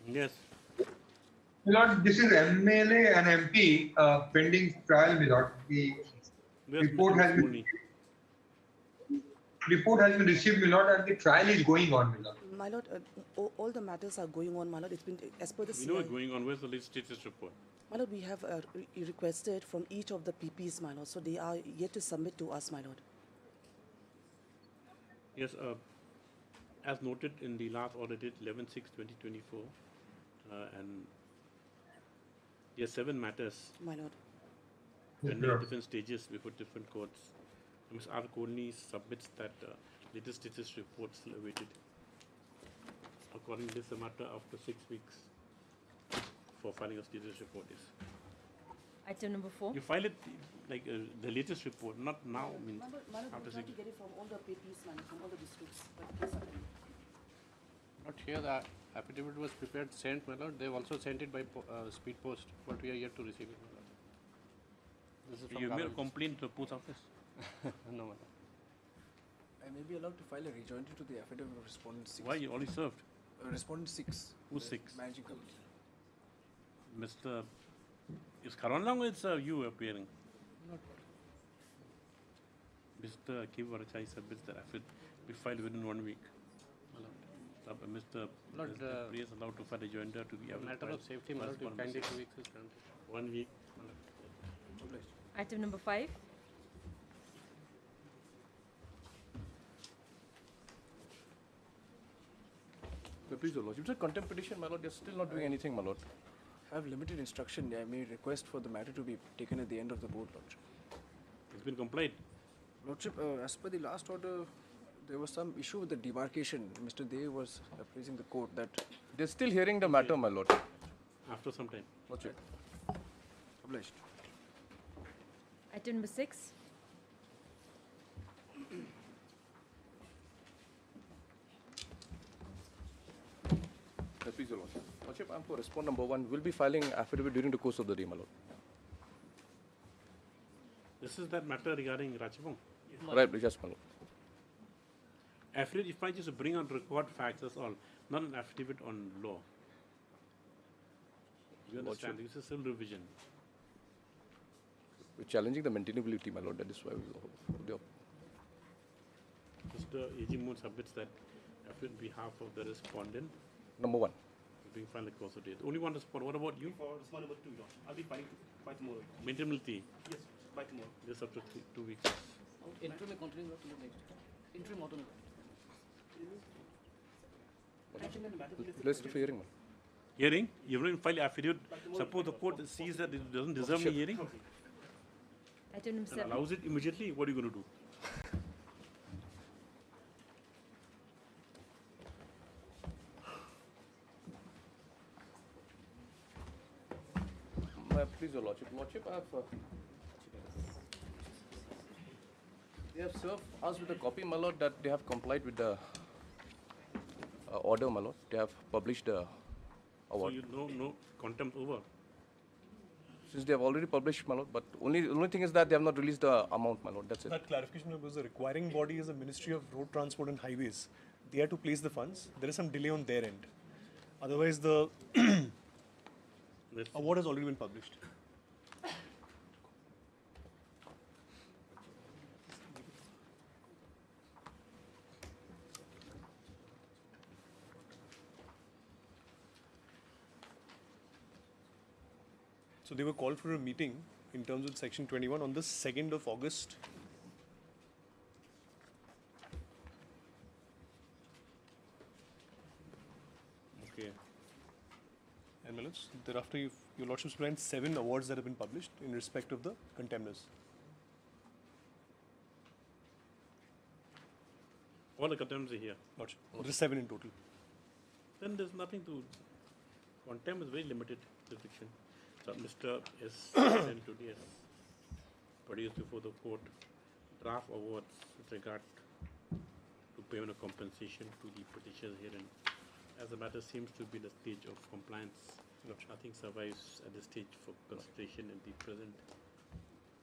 Yes. Lord, this is MLA and MP pending trial, my lord. The report has been received, my lord, and the trial is going on, my lord. My lord, all the matters are going on, my lord. It's been as per the. We know what's going on. Where's the latest status report? My lord, we have requested from each of the PPs, my lord. So they are yet to submit to us, my lord. Yes. As noted in the last order date 11/6/2024, and there are 7 matters. My lord. Pending at different stages before different courts. Ms. R. Kohli submits that latest status report still awaited. According to this, a matter after 6 weeks for filing a status report is. Item number 4. You file it like the latest report, not now. I mean, My lord, after we 6 try to get it from all the PPs, my lord, from all the districts. But Not here, the affidavit was prepared, sent, my lord. They've also sent it by speed post, but we are yet to receive it, my lord. This is from you made a complaint to the post office? No, my lord. I may be allowed to file a rejoinder to the affidavit of respondent 6. Why? You already served. Respondent 6. Who's 6? Managing committee. Mr. Is Karan Long or it's you appearing? Not. Mr. Kivarachai submits the affidavit be filed within 1 week. Mr. Lord, Priya is allowed to file a joinder to be able to matter file of safety, my lord, if kindly 2 weeks is granted. 1 week. Item number 5. Please, Your Lordship. It's a contempt petition, my lord. You're still not doing anything, my lord. Have limited instruction. I may request for the matter to be taken at the end of the board, Lordship. It's been complied. Lordship, as per the last order, there was some issue with the demarcation. Mr. Dey was appraising the court that. They're still hearing the matter, my lord. After some time. Lordship. Obliged. Item number 6. Please, Your Lordship. Lordship, I'm for respondent number 1. We'll be filing affidavit during the course of the day, my lord. This is that matter regarding Rajabong. Right, just my lord. Affidavit, if I just bring on record facts, that's all. Not an affidavit on law. You understand? This is civil revision. We're challenging the maintainability, my lord. That is why Mr. A.G. Moon submits that on behalf of the respondent. Number 1. Being filed across the day. Only one respond. What about you? For respondent number 2, Your Lordship. I'll be filing by tomorrow. Maintainability. Yes, by tomorrow. This up to 2 weeks. Interim continue to the next. Interim autumn. Let's do hearing. Hearing? You haven't filed affidavit. Suppose the court sees that it doesn't deserve a hearing Item number and 7. allows it immediately, what are you going to do? Please, Your Lordship. Lordship, they have served us with a copy, my lord, that they have complied with the order, my lord. They have published the award. So you know, no contempt over. Since they have already published, my lord, but only thing is that they have not released the amount, my lord. That's it. That clarification was the requiring body is the Ministry of Road Transport and Highways. They have to place the funds. There is some delay on their end. Otherwise, the award has already been published. So they were called for a meeting in terms of Section 21 on the 2nd of August. Okay. And my lords, thereafter your lordships present 7 awards that have been published in respect of the contemners. All the contempts are here. Lordship. There are 7 in total. Then there's nothing to. Contempt is very limited jurisdiction. So Mr. S. sent today has produced before the court draft awards with regard to payment of compensation to the petitioners herein. As the matter seems to be in the stage of compliance, nothing survives at this stage for consideration in the present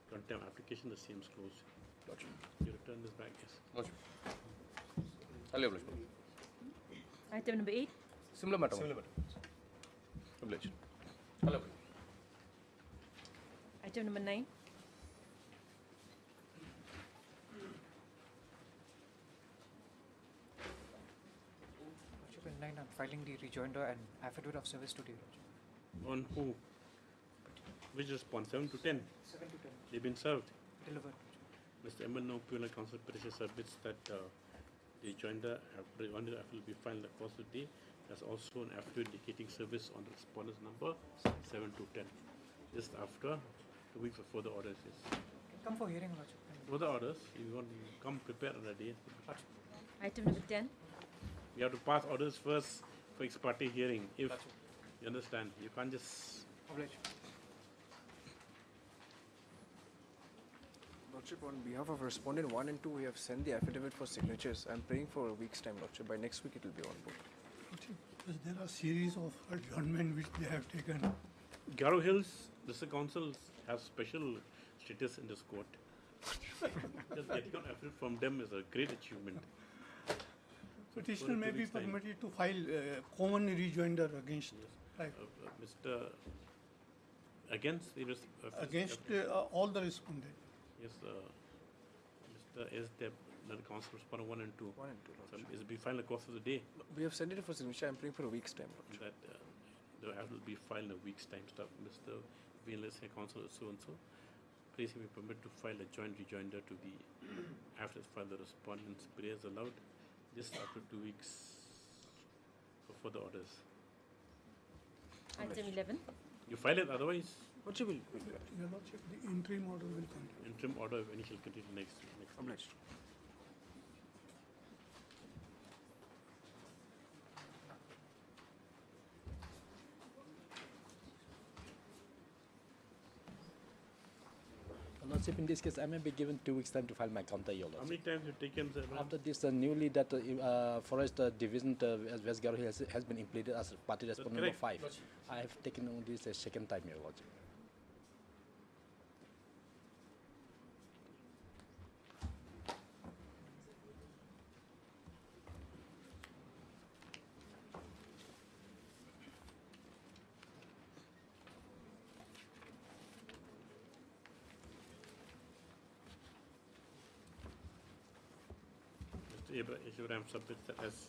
contempt application. The same is closed. Lordship. You return this back, yes. Lordship. Lordship. Item number 8. Similar matter. Similar matter. Obliged. Item number 9. Lordship, in line, I'm filing the rejoinder and affidavit of service today. On who? Which response? 7 to 10? 7 to 10. They've been served. Delivered. Mr. Emmanuel Puna Council petition submits that the rejoinder affidavit will be filed across the day. There's also an affidavit indicating service on the respondent's number 7 to 10. Just after 2 weeks before the orders is. Come for hearing, Lordship. For the orders, you want to come prepared on the day. Item number 10. You have to pass orders first for ex parte hearing. If you understand, you can't just. Obliged. Lordship, on behalf of respondent 1 and 2, we have sent the affidavit for signatures. I'm praying for a week's time, Lordship. By next week, it will be on board. Because there are series of adjournment which they have taken. Garo Hills District Council has special status in this court. Just getting an affidavit from them is a great achievement. Petitioner may be permitted to file common rejoinder against. Right. Mr. Against the against all the respondents. Yes, Mr. S. Deb, the council respondent 1 and 2. 1 and 2. So is it be filed across of the day? We have sent it for signature. I'm praying for a week's time, Lordship. That the act will be filed in a week's time. Stuff, Mr. VLS Council so and so. Please be permitted to file a joint rejoinder to the after file the respondent's prayers allowed. Just after 2 weeks before the orders. Item 11. You file it, otherwise. What you will? Your Lordship, the interim order will continue. Interim order of initial continue next. Obliged. Lordship, in this case, I may be given 2 weeks' time to file my counter, Your Lordship. How many times have you taken, sir? After this, newly that Forest Division West Garo has been implemented as party respondent number 5. I have taken on this a second time, Your Lordship. Abraham submits that as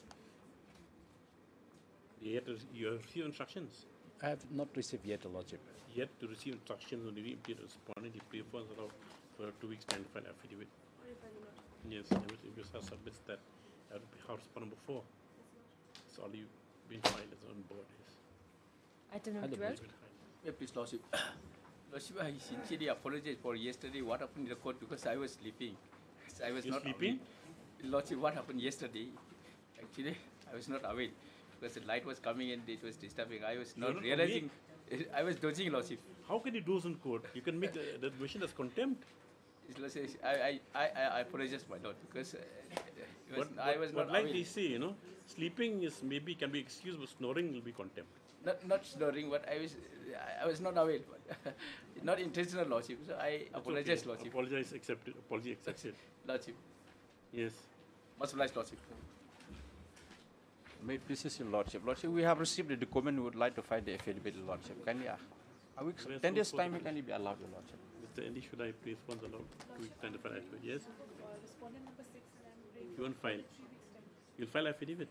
you have received instructions. I have not received yet, Your Lordship. Yet to receive instructions on the immediate respondent, the pre-funds allowed for 2 weeks time to file affidavit. Yes, if your submits that, that would be how respondent before. It's already been filed as on board. Yes. Item number 12. Please, Lordship. Lordship, I sincerely apologize for yesterday what happened in the court because I was sleeping. I was not sleeping? Awake. Lordship, what happened yesterday? Actually, I was not awake because the light was coming and it was disturbing. I was not realizing. I was dozing, Lordship. How can you doze in court? You can make the motion as contempt. I apologize, my lord, because I was not like awake. they say, you know, sleeping is maybe can be excused, but snoring will be contempt. Not snoring, but I was not awake. Not intentional, Lordship. So I apologize, okay. Lordship. Apologize accepted. Apology accepted. Lordship. Yes. Much obliged, Lordship. May it please your Lordship. Lordship, we have received a document. We would like to file the affidavit, Lordship. Can we? 10 days time we can be allowed, Your Lordship. Mr. Andy, should I please once allowed 2 weeks time to file affidavit? Yes. You won't file. You'll file affidavit.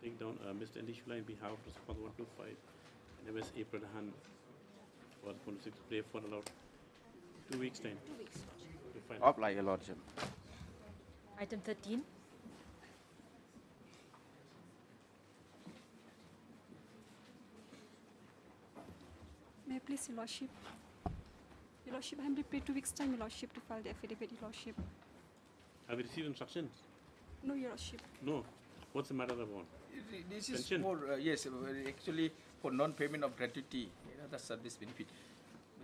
Take down Mr. Andy Shula in behalf of respondent 125. NMS April Han for 126 play for allowed 2 weeks time. 2 weeks. To file. Apply, Your Lordship. Item 13. May I please, Your Lordship? Your Lordship, I am prepared 2 weeks time, Your Lordship, to file the affidavit, Your Lordship. Have you received instructions? No, Your Lordship. No. What's the matter about? This is Pension? for, yes, actually for non-payment of gratuity, the service benefit.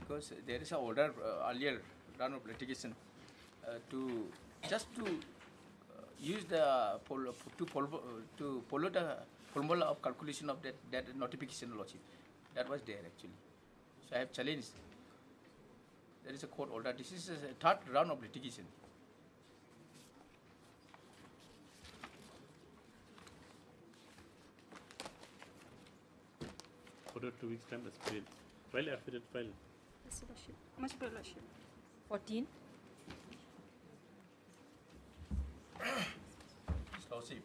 Because there is an order earlier round of litigation to use the to follow the formula of calculation of that notification, Lordship. That was there actually. So I have challenged. There is a court order. This is a third round of litigation. Order 2 weeks time as paid. File affidavit, file. Yes, Your Lordship. Much better, Lordship. 14. Lordship,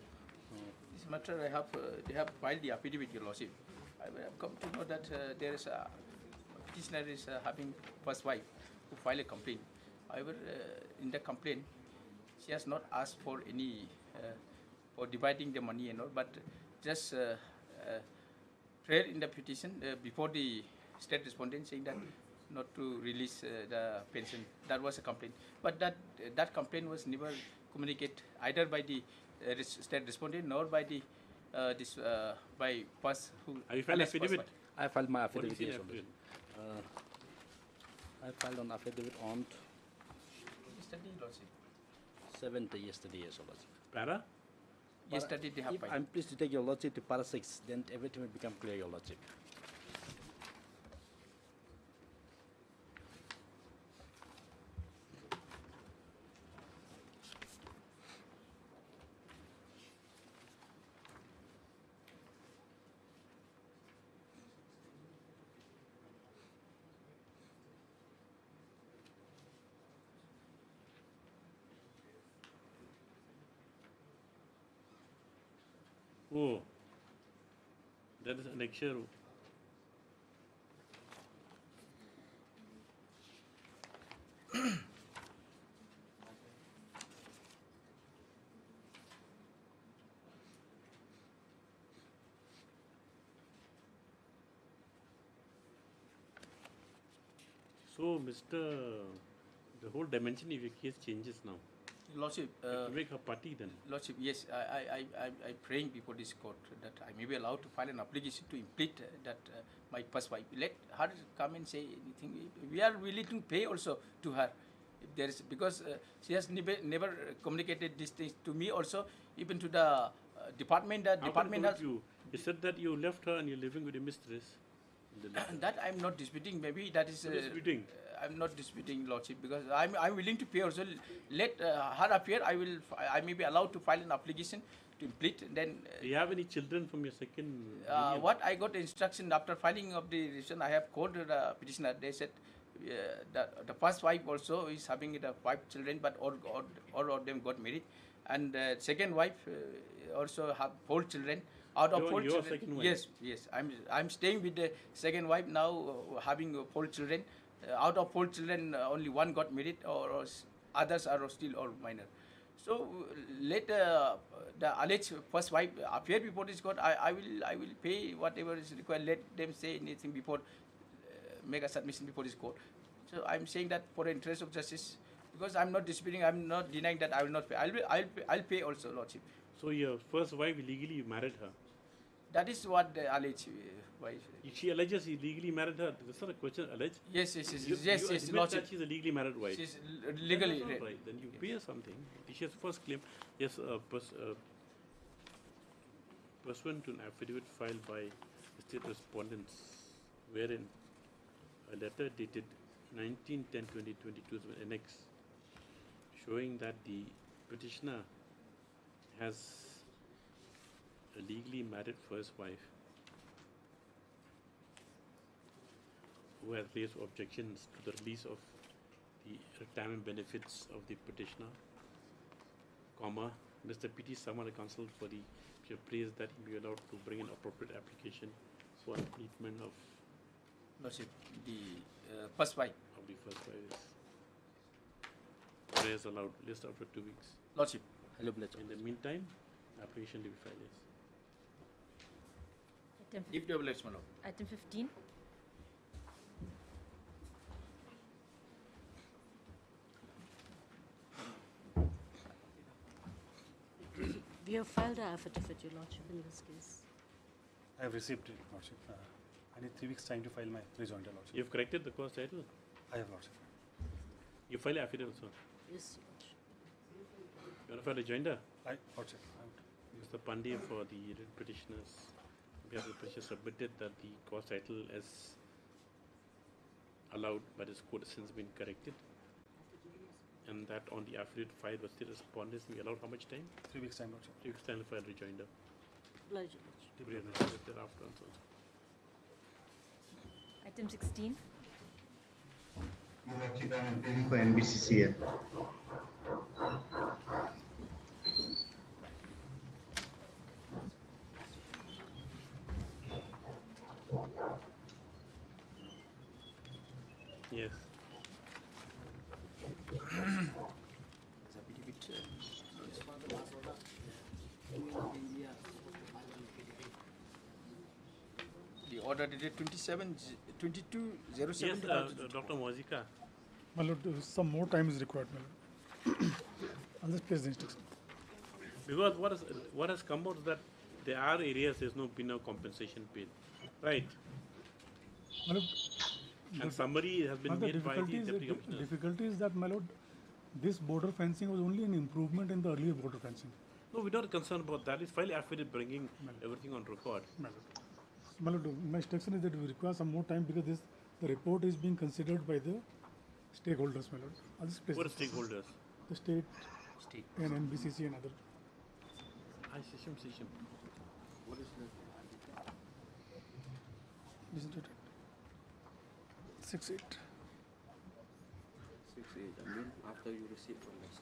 this matter they have filed the affidavit, Your Lordship. I have come to know that there is a petitioner is having first wife who filed a complaint. However, in the complaint, she has not asked for any for dividing the money and all, but just prayer in the petition before the state respondent saying that not to release the pension. That was a complaint, but that complaint was never communicated either by the state respondent nor by the by us who. Have you filed affidavit? I filed my affidavit. What is the Yes, affidavit? I filed an affidavit on Yesterday, Lordship. 7th yesterday, yes, Lordship. Para? Yesterday they have If filed. I'm pleased to take Your Lordship to para 6, then everything will become clear, Your Lordship. Oh, that is annexure. So, the whole dimension of your case changes now. Lordship, to make a party then. Lordship, yes, I praying before this court that I may be allowed to file an application to implead that my first wife. Let her come and say anything. We are willing to pay also to her. If there is, because she has never communicated these things to me also, even to the department. The department has. You said that you left her and you're living with your mistress. That I'm not disputing. Maybe that is. Disputing. I'm not disputing, Lordship, because I'm willing to pay also. Let her appear. I may be allowed to file an application to implead. Then. Do you have any children from your second? What I got instruction after filing of the decision, I have called the petitioner. They said the first wife also is having the 5 children, but all of them got married, and second wife also have 4 children. Out of 4 your children, second wife? yes, I'm staying with the second wife now, having 4 children. Out of 4 children, only 1 got married, or others are still all minor. So let the alleged first wife appear before this court. I will pay whatever is required. Let them say anything before, make a submission before this court. So I'm saying that for the interest of justice, because I'm not disputing, I'm not denying that I will not pay. I'll pay also, Lordship. So your first wife illegally married her? That is what the alleged wife. She alleges he legally married her. That's not a question. Alleged. Yes, You admit Lordship. that she's a legally married wife. She's legally That's not right. Then you pay her something. She has first claim. Yes, pursuant to an affidavit filed by state respondents, wherein a letter dated 19/10/2022 is an annex showing that the petitioner has a legally married first wife who has raised objections to the release of the retirement benefits of the petitioner, comma, Mr. P.T. Samana counsel for the praise that he be allowed to bring an appropriate application for treatment of Lordship, the first wife. Of the first wife is prayers allowed, list after 2 weeks. Lordship. In the meantime, application to be filed is. If double my lord. Item 15. We have filed an affidavit, Your Lordship, in this case. I have received it, Lordship. I need 3 weeks' time to file my rejoinder, Lordship. You've corrected the course title? I have, Lordship. You file affidavit also? Yes, Your Lordship. You want to file a joinder? Lordship. Mr. Pandey for the petitioners. We have the petitioner submitted that the course title as allowed by this court has since been corrected, and that on the affidavit filed with state respondents we allowed how much time? 3 weeks' time, Lordship. 3 weeks' time to file rejoinder. Obliged, Your Lordship. Thereafter also. Item 16. For NBCCL. Yes. The order dated 22/07. Yes, Dr. Mozika. My lord, some more time is required, my lord. I'll just place the instruction. Because what has come out is that there are areas there's been no compensation paid, right? My lord, And summary has been made by the deputy commissioner. difficulty is that, my lord, this border fencing was only an improvement in the earlier border fencing. No, we're not concerned about that. It's file affidavit bringing everything on record. My lord. My lord, my instruction is that we require some more time because the report is being considered by the stakeholders, my lord. I'll just place What are this. stakeholders? The state and NBCC and other. Session. What is that? Isn't it? 6/8. 6/8. I mean, after you receive from us.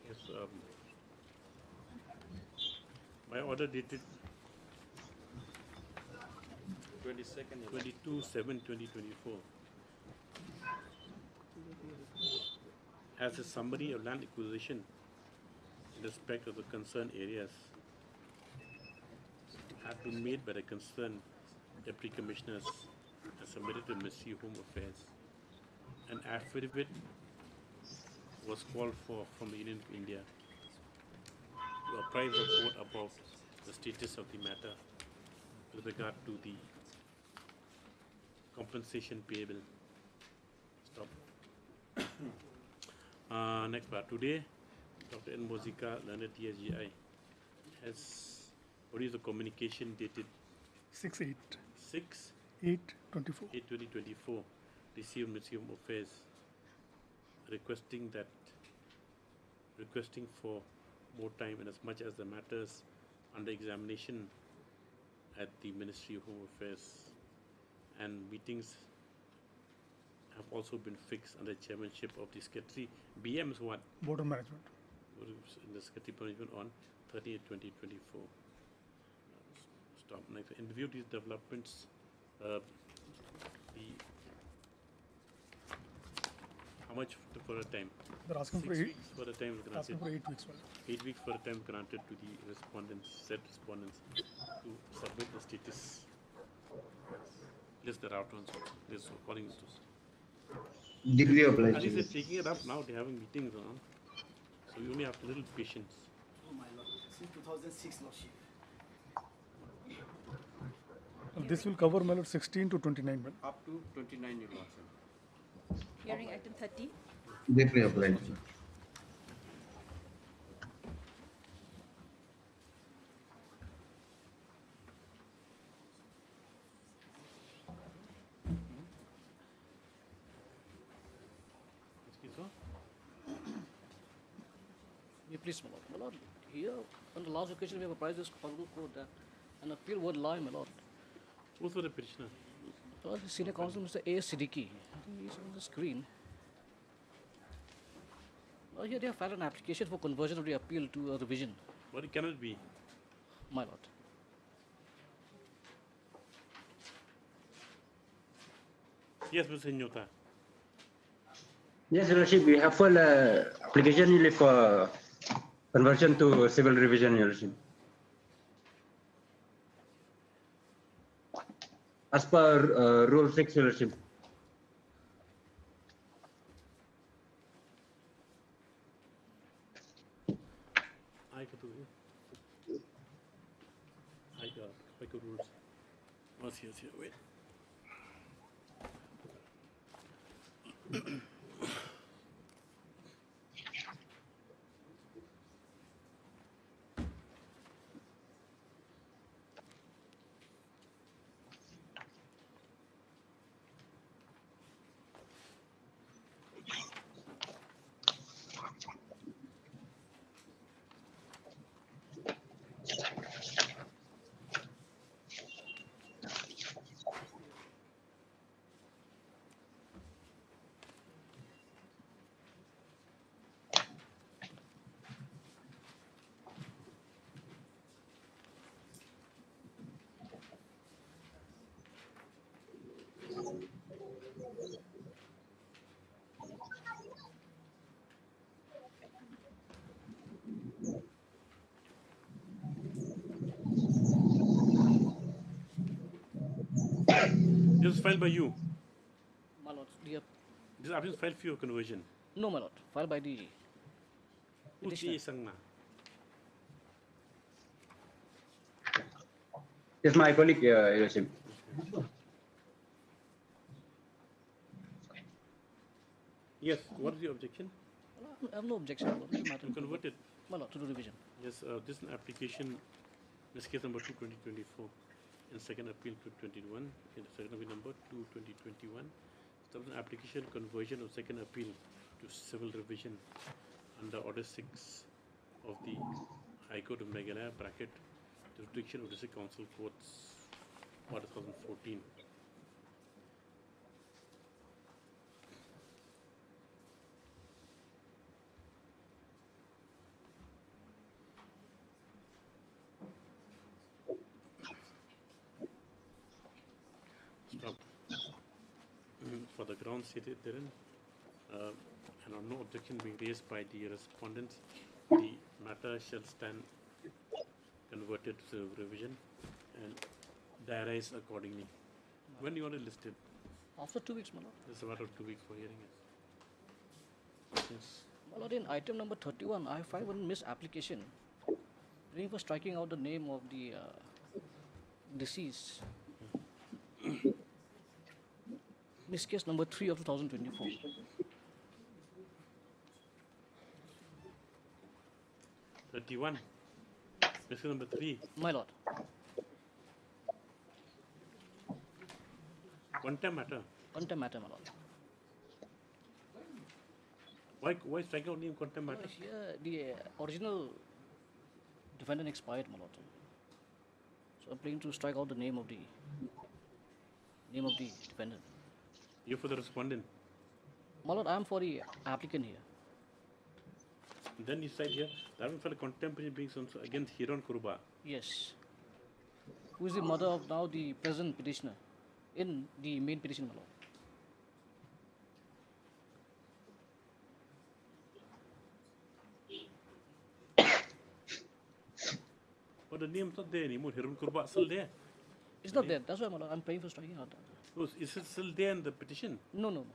Yes. My order dated 22/7/2024 as a summary of land acquisition in respect of the concerned areas have been made by the concerned deputy commissioners and submitted to Ministry of Home Affairs. An affidavit was called for from the Union of India to apprise the court about the status of the matter with regard to the compensation payable. Stop. Next part. Today, Dr. N. Mozika, learned TSGI, has What is the communication dated 6/8. 6 8/24. 8/2024, received Ministry of Affairs requesting for more time and as much as the matters under examination at the Ministry of Home Affairs and meetings have also been fixed under chairmanship of the Secretary. BM is what? Board of Management. In the Secretary Management on 30/2024. Stop. Next. In view of these developments, how much for a time? They're asking 6 for 8 weeks for a time granted. asking for 8 weeks. 8 weeks for a time granted to the said respondents to submit the status. List the route ones. This calling it. Degree of At least they're license. taking it up now. They're having meetings on. So you only have a little patience. Oh my lord, since 2006, Lordship. This will cover, my lord, 16 to 29. Up to 29, Your Lordship. Hearing item 30. Degree of license. Yeah, please, my lord. My lord, here on the last occasion we have apprised this Honorable Court that an appeal would lie, my lord. Who's the petitioner? The Senior Counsel, Mr. A. Siddiqui. He's on the screen. Well, here they have filed an application for conversion of the appeal to a revision. But it cannot be. My lord. Yes, Mr. Nyota. Yes, Your Lordship, we have filed application for conversion to civil revision, Your Lordship. As per Rule 6, Your Lordship. I could rules. What's here? Wait. This is filed by you. My lord, This application is filed for your conversion. No, my lord, filed by the Who's the Sangna? Yes, my colleague, Your Lordship. Yes, what is your objection? I have no objection. My lord. Matter To convert it. My lord, to the revision. Yes, this is an application, this case number 2/2024, in second appeal 2/21, in the second appeal number 2/2021. There was an application conversion of second appeal to civil revision under Order 6 of the High Court of Meghalaya, bracket, jurisdiction of District Council Courts, Order 2014. Stop. For the grounds stated therein, and on no objection being raised by the respondents, the matter shall stand converted to revision and diarise accordingly. When you want to list it? After 2 weeks, my lord. It's a matter of 2 weeks for hearing it. Yes. My lord, in item number 31, I filed one misapplication. Bringing for striking out the name of the deceased. This case number 3 of 2024. Thirty-one. Mr. number 3. My lord. Contempt matter. Contempt matter, my lord. Why strike out name contempt matter? Here, the original defendant expired, my lord. So I'm planning to strike out the name of the defendant. You're for the respondent. My lord, I am for the applicant here. Then you said here, that one for the contempt being against Hiron Kurba. Yes. Who is the mother of now the present petitioner in the main petition, my lord. But the name's not there anymore. Hiron Kurba is still there. It's not there. That's why, my lord, I'm praying for striking out. Oh, is it still there in the petition? No.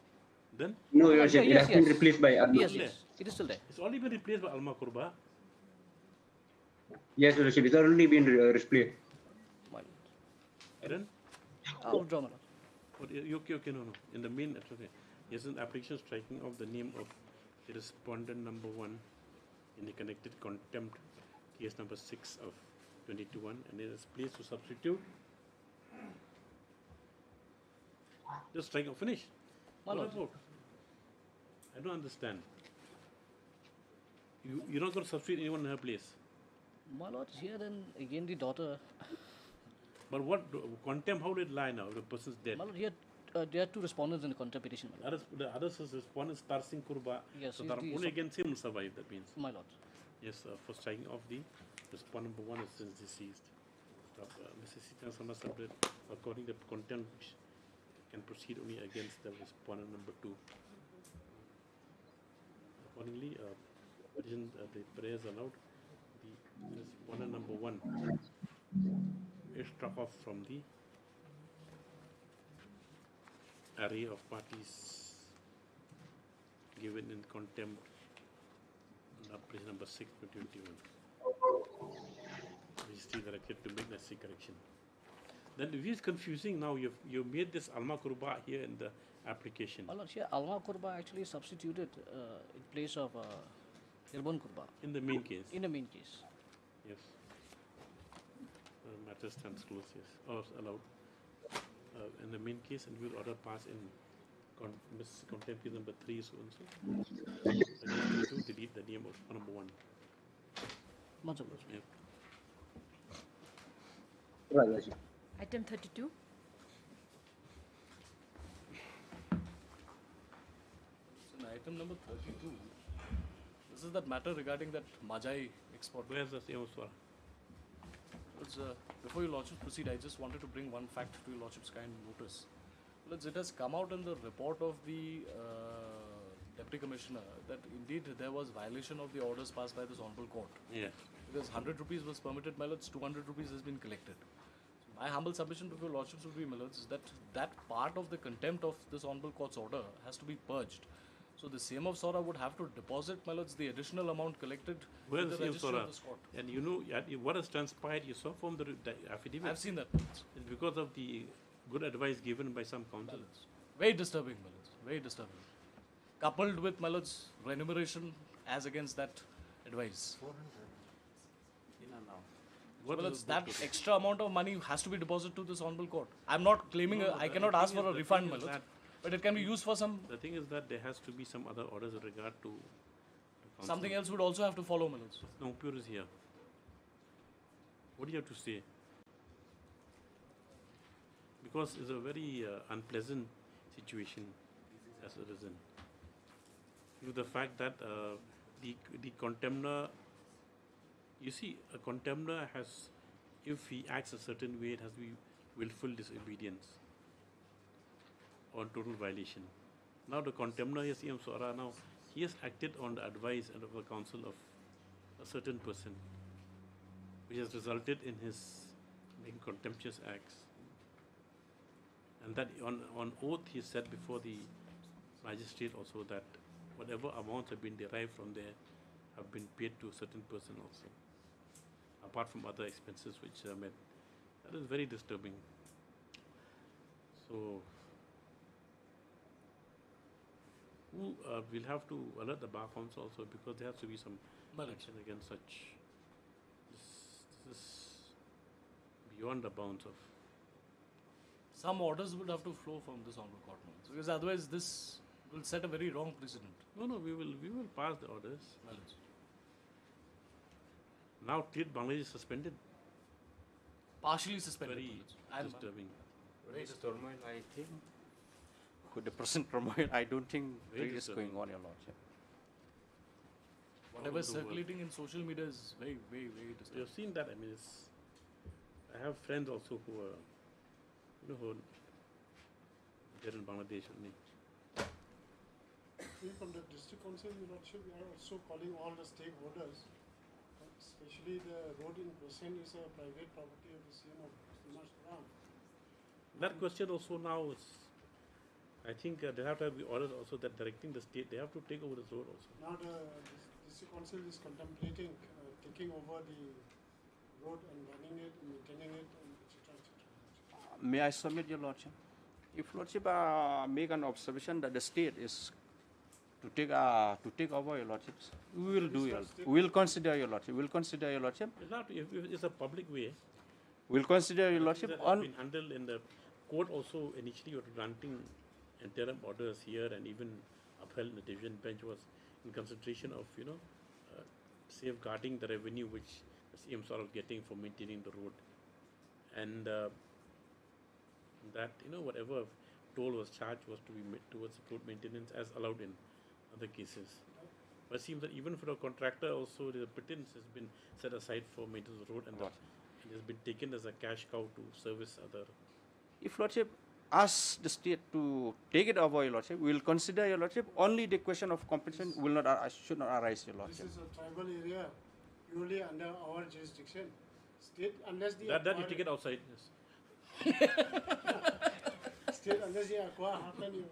Then? No, Your Worship, it has been replaced by Alma. Yes, it is still there. It's already been replaced by Alma Kurba. Yes, Your Worship, it's already been replaced. Then? I'll withdraw, my lord. Okay, no. In the main, it's okay. Yes, an application striking of the name of the respondent number 1 in the connected contempt case number 6 of 2021, and it is placed to substitute. Just strike out, finish. My lord. I don't understand. You're not going to substitute anyone in her place. My lord, here then again the daughter. But what contempt? How did it lie now? The person's dead. My lord, here there are 2 respondents in the contempt petition. My lord. The others respondent is Tarsing Kurba. Yes, so he's the only against him will survive. That means. My lord. Yes, for striking off the respondent number 1 is since deceased. Mr. Sitan according to contempt, can proceed only against the respondent number 2. Accordingly, the prayers allowed. The respondent number 1 is struck off from the array of parties given in contempt under Arbitration number 6 2021. We still directed to make necessary correction. Then it is confusing now. You've made this Alma Kurba here in the application. My lord, here Alma Kurba actually substituted in place of Irbon Kurba. In the main case. In the main case. Yes. Matter stands close, yes. Or allowed. In the main case, and we'll order pass in contempt case number 3 so and so. To delete the name of number 1. Much obliged. Yep. Right, Your Worship. Item 32. So item number 32. This is that matter regarding that Majai export. Where's the same swara? Before your lordship proceed, I just wanted to bring one fact to your lordship's kind notice. It has come out in the report of the Deputy Commissioner that indeed there was violation of the orders passed by this Honorable Court. Yeah. Because 100 rupees was permitted, my lords, 200 rupees has been collected. So my humble submission to your lordships would be, my lords, is that part of the contempt of this Honorable Court's order has to be purged. So the same of Sora would have to deposit, my lords, the additional amount collected Where's with the the same registry Sora? of this court. And you know what has transpired, you saw from the affidavit. I've seen that. It's because of the good advice given by some counsellors. Very disturbing, my lords. Very disturbing. Coupled with, my lords, remuneration as against that advice. 400. Well, that extra amount of money has to be deposited to this Honorable Court. I'm not claiming, I cannot ask for a refund, my lords. But it can be used for some. The thing is that there has to be some other orders with regard to Something else would also have to follow, my lords. No, Pure is here. What do you have to say? Because it's a very unpleasant situation as arisen. With the fact that the contemptor, you see, a contemptor has, if he acts a certain way, it has to be willful disobedience or total violation. Now the contemptor, yes, now he has acted on the advice and of the counsel of a certain person, which has resulted in his making contemptuous acts. And that on oath he said before the magistrate also that whatever amounts have been derived from there have been paid to a certain person also, apart from other expenses which are met. That is very disturbing. So we'll have to alert the Bar Council also, because there has to be some action against such this This is beyond the bounds of. Some orders would have to flow from this honorable court, my lords, because otherwise this will set a very wrong precedent. No, we will pass the orders. My lords. Now, State Bangladesh is suspended. Partially suspended. Very my lords. disturbing. With the turmoil, I think, with the present turmoil, I don't think Very trade is disturbing. going on a lot. Whatever is All over the circulating in social media is very, very, very You disturbing. have seen that. I mean, I have friends also who are, who are there in Bangladesh only. From the district council, Your Lordship, we are also calling all the stakeholders, especially the road in question is a private property of the CM of Srimas Ram. That question also now is, I think they have to have the orders also that directing the state, they have to take over this road also. Now the district council is contemplating taking over the road and running it, maintaining it, and etc. May I submit, Your Lordship? If Lordship make an observation that the state is to take over, Your Lordships, we will do. We will consider, Your Lordship. We will consider, Your Lordship. It's not, if it's a public way. We'll consider, Your Lordship. That has been handled in the court also initially, was granting interim orders here and even upheld in the division bench was in consideration of safeguarding the revenue which the CM sort of getting for maintaining the road, and that whatever toll was charged was to be made towards road maintenance as allowed in other cases. But it seems that even for a contractor also the pittance has been set aside for maintenance of the road, and it has been taken as a cash cow to service other. If Lordship asks the state to take it over, Your Lordship, we will consider, Your Lordship. Only the question of compensation should not arise, Your Lordship. This is a tribal area, purely under our jurisdiction. State, unless the That you take it outside, yes. State, unless the acquire, how can you?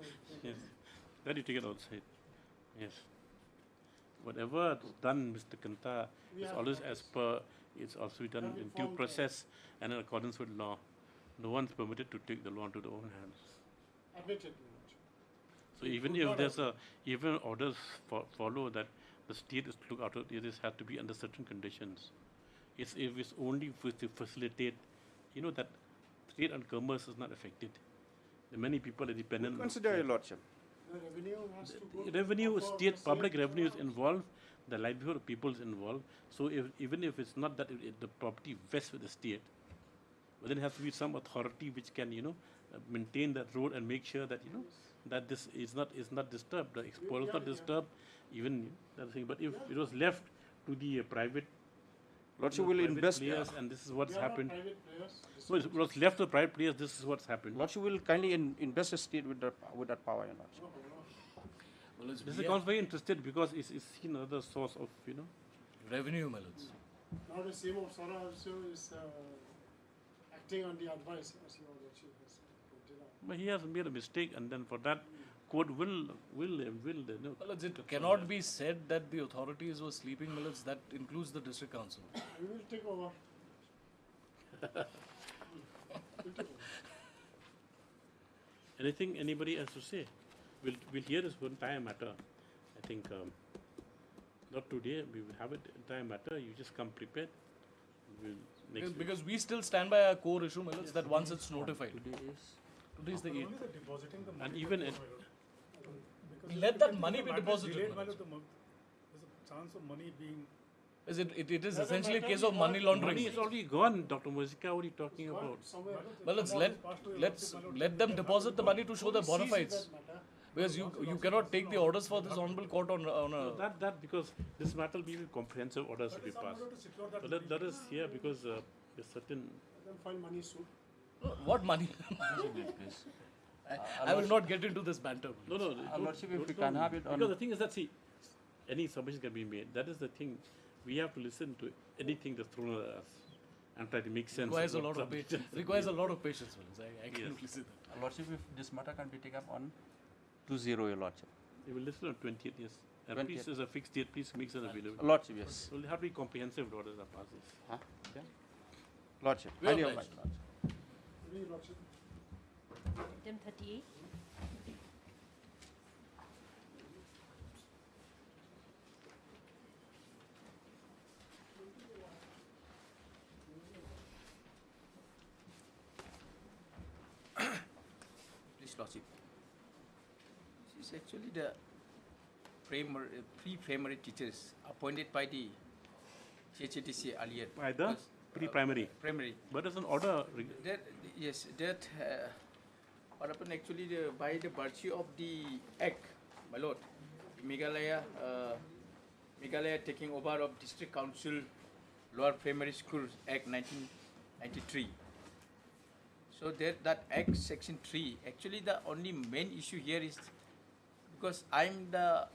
Yes, that you take it outside. Yes. Whatever done, Mr. Kanta, is always as per. It's also done in due process and in accordance with law. No one's permitted to take the law into their own hands. Admitted. So even if there's even orders follow that the state is to look out, it has to be under certain conditions. If it's only to facilitate, that trade and commerce is not affected. The many people are dependent. Consider, Your Lordship. The revenue has to go. Revenue, state, public revenue is involved. The livelihood of people is involved. So even if it's not that the property vests with the state, but then there has to be some authority which can maintain that road and make sure that that this is not disturbed. The export is not disturbed. Even that thing. But if it was left to the private, Lordship will invest players, and this is what's happened. So it was left to the private players. This is what's happened. Lordship will kindly invest the state with that power, Your Lordship. Well, this is very interested because it's seen another source of revenue, my lords. Now the same of Sora also is acting on the advice, as Your Lordship has pointed out. But he has made a mistake, and then for that, court will. My lords, it cannot be said that the authorities were sleeping, my lords. That includes the district council. We will take over. Anything anybody has to say? We'll hear this entire matter. I think not today. We will have it entire matter. You just come prepared. We'll Because we still stand by our core issue, my lords, that once it's notified. Today is the 8th. And even let that money be deposited. There's a chance of money being. It is essentially a case of money laundering. Money is already gone, Dr. Muzika. What are you talking about? Well, let's let them deposit the money to show their bona fides. Because you cannot take the orders for this honorable court on a. No, that because this matter will be comprehensive orders to be passed. So let us hear because there's certain. Let them find money soon. What money? I will not get into this banter. No. Lordship, if we can have it on. Because the thing is that any submission can be made. That is the thing. We have to listen to anything that's thrown at us and try to make sense. Requires a lot of patience. Requires a lot of patience, I can only say that. Lordship, if this matter can be taken up on 2-0, Your Lordship. We will listen on 20th, yes. And please, as a fixed date, please make it available. Lordship, yes. We'll have to be comprehensive orders are passes. Huh? Yeah. Lordship. Highly obliged. Lordship. Item 38. His Lordship. This is actually the pre-primary teachers appointed by the CHTC earlier. By the pre-primary? Primary. But there's an order. That, yes, that what happened actually by the virtue of the Act, my lord, Meghalaya taking over of District Council Lower Primary Schools Act 1993. So that Act Section 3, actually the only main issue here is because I'm the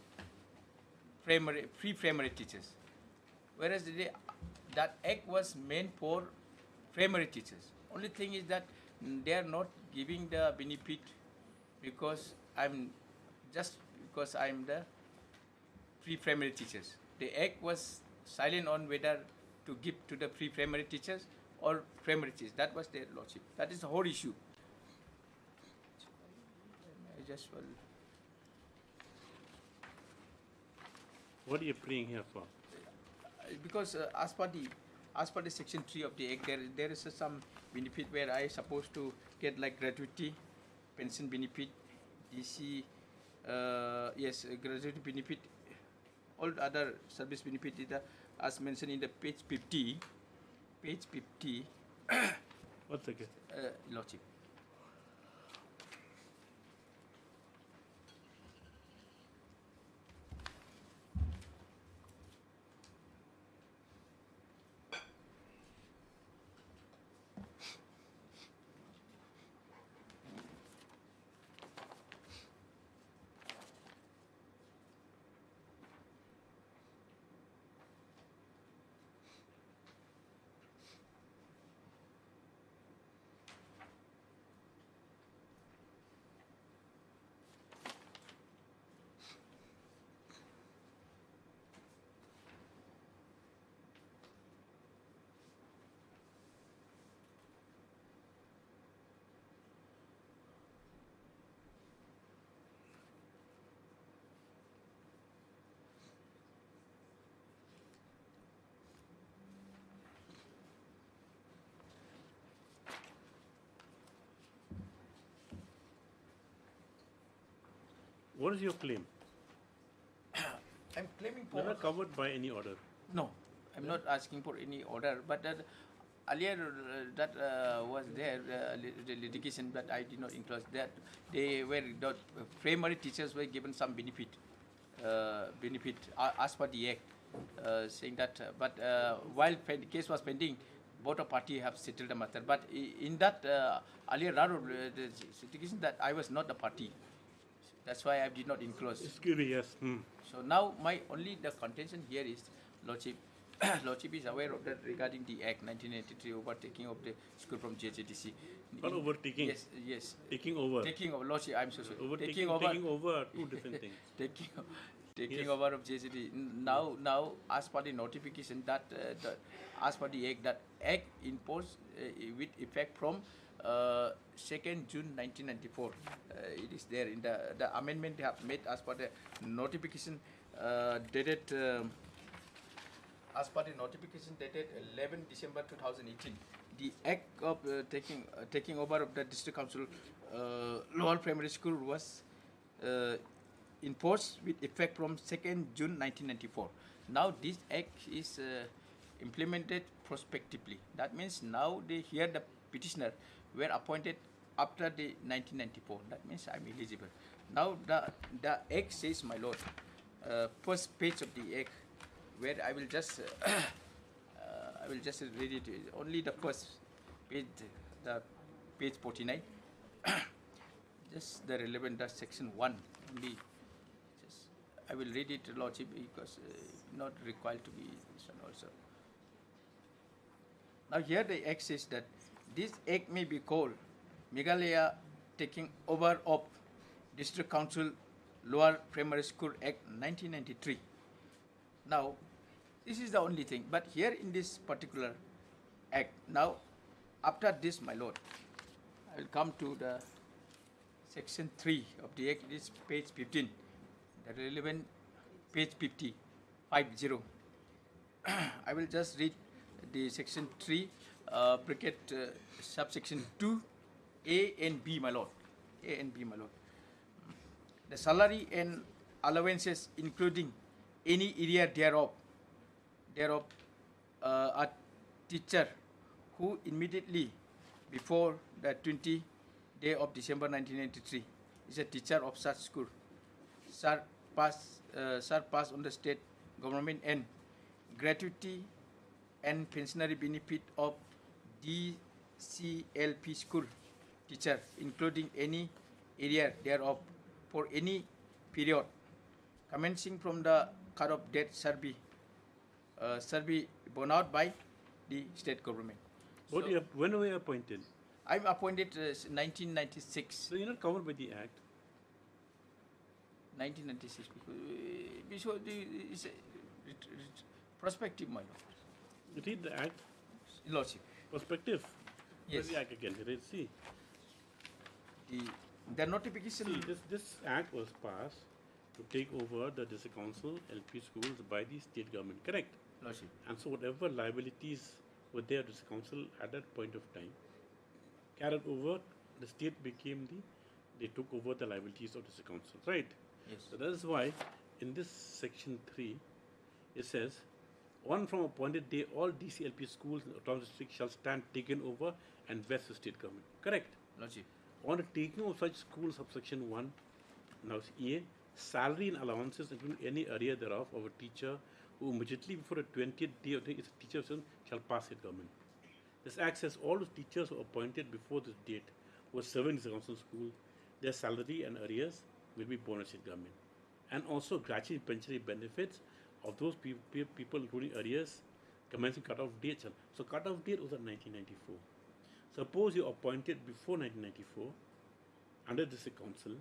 pre-primary teachers, whereas that Act was meant for primary teachers. Only thing is that they are not giving the benefit because I'm the pre-primary teachers. The Act was silent on whether to give to the pre-primary teachers or primary teachers. That was their lordship. That is the whole issue. I just will. What are you praying here for? Because as per the Section 3 of the Act, there is some benefit where I supposed to get like gratuity, pension benefit, DC, yes, gratuity benefit, all other service benefit is as mentioned in the page 50. Page 50. What's again? Lordship. What is your claim? I'm claiming for. You're not covered by any order. No, I'm not asking for any order, but earlier that was there, the litigation, but I did not include that. They were not, primary teachers were given some benefit, as per the Act, saying that, but while the case was pending, both parties have settled the matter. But in that earlier the litigation that I was not the party. That's why I did not enclose. Excuse me, yes. So now my only the contention here is, Lordship, Lordship is aware of that regarding the Act 1983 overtaking of the school from JHTC. Not overtaking. Yes, yes. Taking over. Taking over, Lordship, I'm so sorry. Taking over, two different things. Taking Yes. over of JHTC. Now, as per the notification that, as per the Act, that Act imposed with effect from 2nd June 1994. It is there in the amendment they have made as per the notification dated as per the notification dated 11 December 2018. The Act of taking over of the District Council Lower Primary School was enforced with effect from 2nd June 1994. Now this Act is implemented prospectively. That means now they hear the petitioner were appointed after the 1994. That means I'm eligible. Now the Act says, my lord, first page of the Act, where I will just read it. Only the first page, the page 49. Just the relevant, the section 1 only. Just I will read it, Lordship, because not required to be this one also. Now here the Act says that this Act may be called Meghalaya taking over of District Council Lower Primary School Act 1993. Now, this is the only thing. But here in this particular Act, now after this, my lord, I will come to the section 3 of the Act. It is page 15. The relevant page 50. I will just read the section 3, bracket subsection 2, A and B, my lord. A and B, my lord. The salary and allowances, including any area thereof, a teacher who immediately before the 20th day of December 1993 is a teacher of such school shall pass on the state government and gratuity and pensionary benefit of DCLP school teacher, including any area thereof, for any period commencing from the cut of date shall be borne out by the state government. But when were you appointed? I'm appointed 1996. So you're not covered by the Act? 1996, because it's a prospective, my lord. You read the Act? Lordship. Prospective? Yes. Where's the Act again? Let's see. The notification... See, this Act was passed to take over the district council LP schools by the state government, correct? Lordship. And so whatever liabilities were there to the council at that point of time, carried over, the state became they took over the liabilities of the council, right? Yes. So that is why in this section 3, it says, on from appointed day, all DCLP schools in the autonomous district shall stand taken over and vest the state government, correct? Lordship. On the taking of such schools, subsection 1, now it's A, salary and allowances including any area thereof of a teacher who immediately before the 20th day of the is a teacher shall pass state government. This Act says all the teachers who are appointed before this date who are serving the council school, their salary and arrears will be borne by state government. And also gratuity pensionary benefits of those people including arrears commencing cut-off date. So cut-off date was at 1994. Suppose you are appointed before 1994 under the district council,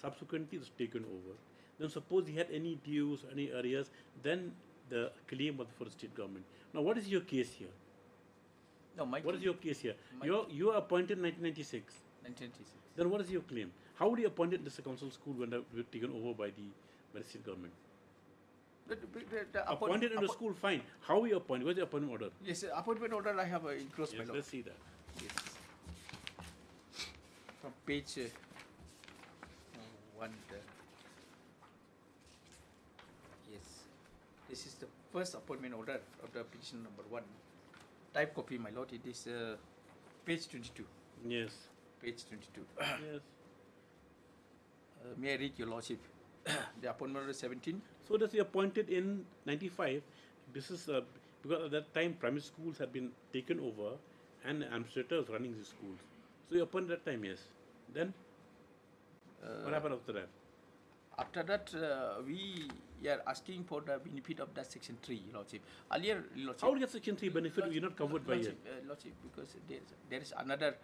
subsequently it was taken over. Then suppose you had any dues, any arrears, then the claim was for the state government. Now what is your case here? No, what is your case here? You are appointed in 1996. 1996. Then what is your claim? How were you appointed in the council school when they were taken over by the state government? Appointed in the school, fine. How were you appointed? What is the appointment order? Yes, appointment order I have enclosed, my lord. Let's see that. Yes. From page 1. Yes. This is the first appointment order of the petition number 1. Type copy, my lord. It is page 22. Yes. Page 22. Yes. May I read your lordship? The appointment order 17. So does he appointed in 95? This is because at that time primary schools had been taken over and administrators running the schools. So you appointed that time, yes. Then what happened after that? After that, we are asking for the benefit of that section 3, lordship. Earlier, lordship. How do you get section 3 benefit if you're not covered by it? Lordship, because there is another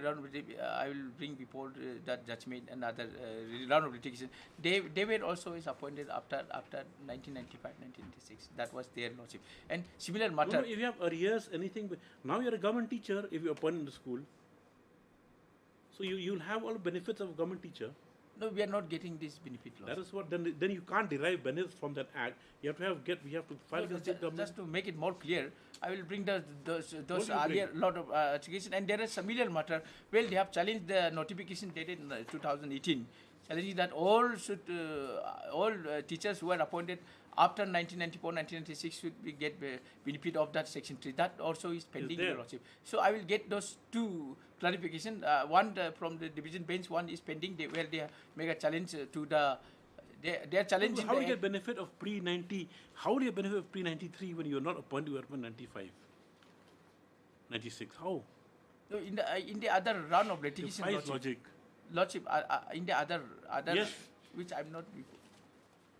round. I will bring before that judgment another round of litigation. They were also appointed after 1995, 1996. That was their lordship. And similar matter. No, if you have arrears, anything. Now you're a government teacher if you're appointed in the school. So you'll have all the benefits of a government teacher. No, we are not getting this benefit. That is what. Then you can't derive benefits from that act. You have to we have to file against the government. Just to make it more clear, I will bring those earlier lot of education, and there is similar matter. Well, they have challenged the notification dated in 2018, challenging that all teachers who are appointed after 1994, 1996 should get benefit of that section 3. That also is pending, your lordship. So I will get those two clarification. One from the division bench, one is pending, where they make a challenge to the. They are challenging. How do you get benefit of pre-90? How do you benefit of pre-93 when you are not appointed? You are 95, 96. How? No, in the other round of litigation. Logic. Lordship, in the other yes, which I'm not.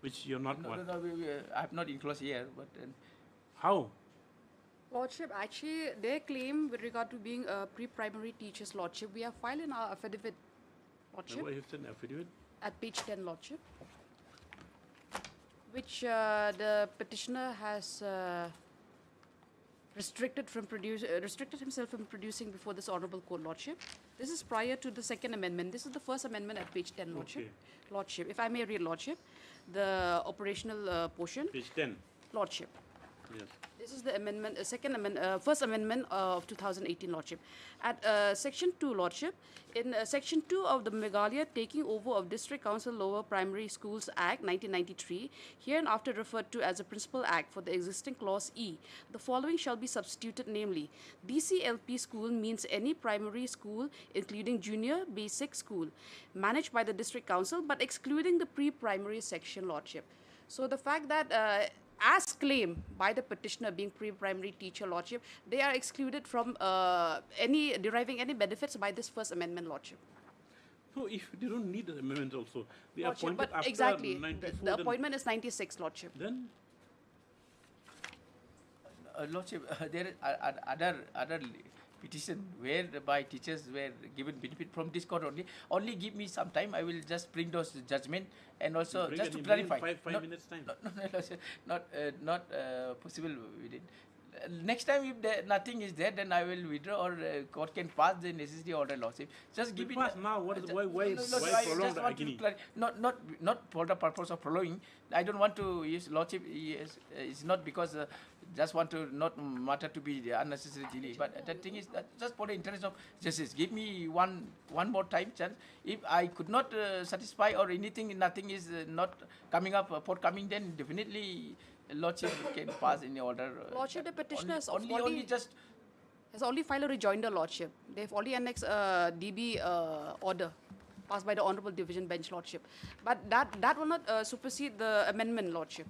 Which you're not. No, I have not enclosed here, but. How? Lordship, actually, their claim with regard to being a pre-primary teachers, Lordship, we have filed in our affidavit, Lordship. What is an affidavit? At page 10, Lordship, which the petitioner has restricted himself from producing before this honourable court, Lordship. This is prior to the second amendment. This is the first amendment at page 10, Lordship. Okay. Lordship, if I may read, Lordship, the operational portion. Page 10. Lordship. Yes. This is the amendment, first amendment of 2018, Lordship. At Section 2, Lordship, in Section 2 of the Meghalaya Taking Over of District Council Lower Primary Schools Act 1993, hereinafter referred to as the Principal Act for the existing Clause E, the following shall be substituted, namely, DCLP school means any primary school, including junior basic school, managed by the District Council, but excluding the pre-primary section, Lordship. So the fact that as claimed by the petitioner being pre-primary teacher, Lordship, they are excluded from deriving any benefits by this first amendment, Lordship. No, if they don't need the amendment also, they Lordship, appointed but after exactly, 94. the appointment is 96, Lordship. Then Lordship, there are other petition whereby teachers were given benefit from this court only. Only give me some time. I will just bring those judgment and also just to clarify. Five minutes time. Not possible within. Next time, if nothing is there, then I will withdraw, or court can pass the necessary order, Lordship. Just give it. Pass now. What is why prolong the agony? Not for the purpose of prolonging. I don't want to use Lordship. It's not because just want to not matter to be unnecessary delay. But the thing is that just for the interest of justice, give me one more time chance. If I could not satisfy or anything, nothing is not coming up forthcoming, then definitely Lordship can pass any order. Lordship, the petitioner has only filed a rejoinder, Lordship. They've already annexed a DB order passed by the Honourable Division Bench, Lordship. But that will not supersede the amendment, Lordship.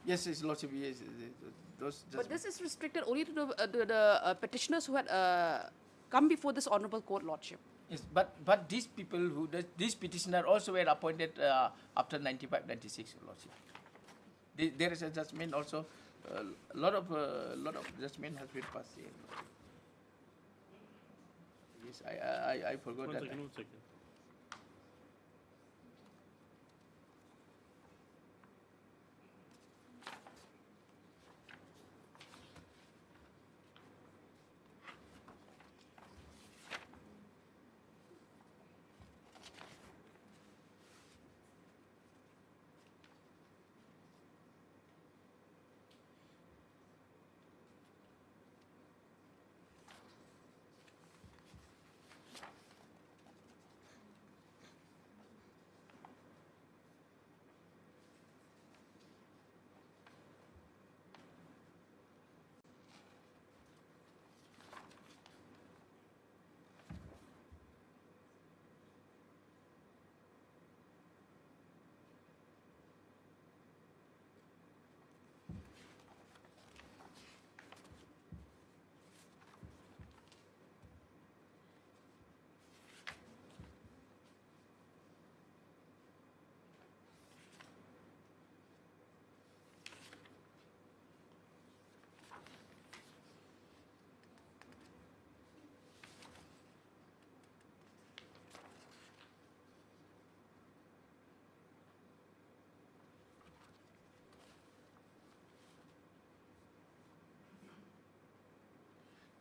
Yes, Lordship, yes. But this is restricted only to the petitioners who had come before this Honourable Court, Lordship. Yes, but these people these petitioners also were appointed after 95, 96, Lordship. There is a judgment also. A lot of judgment has been passed here. Yes, I forgot that. One second.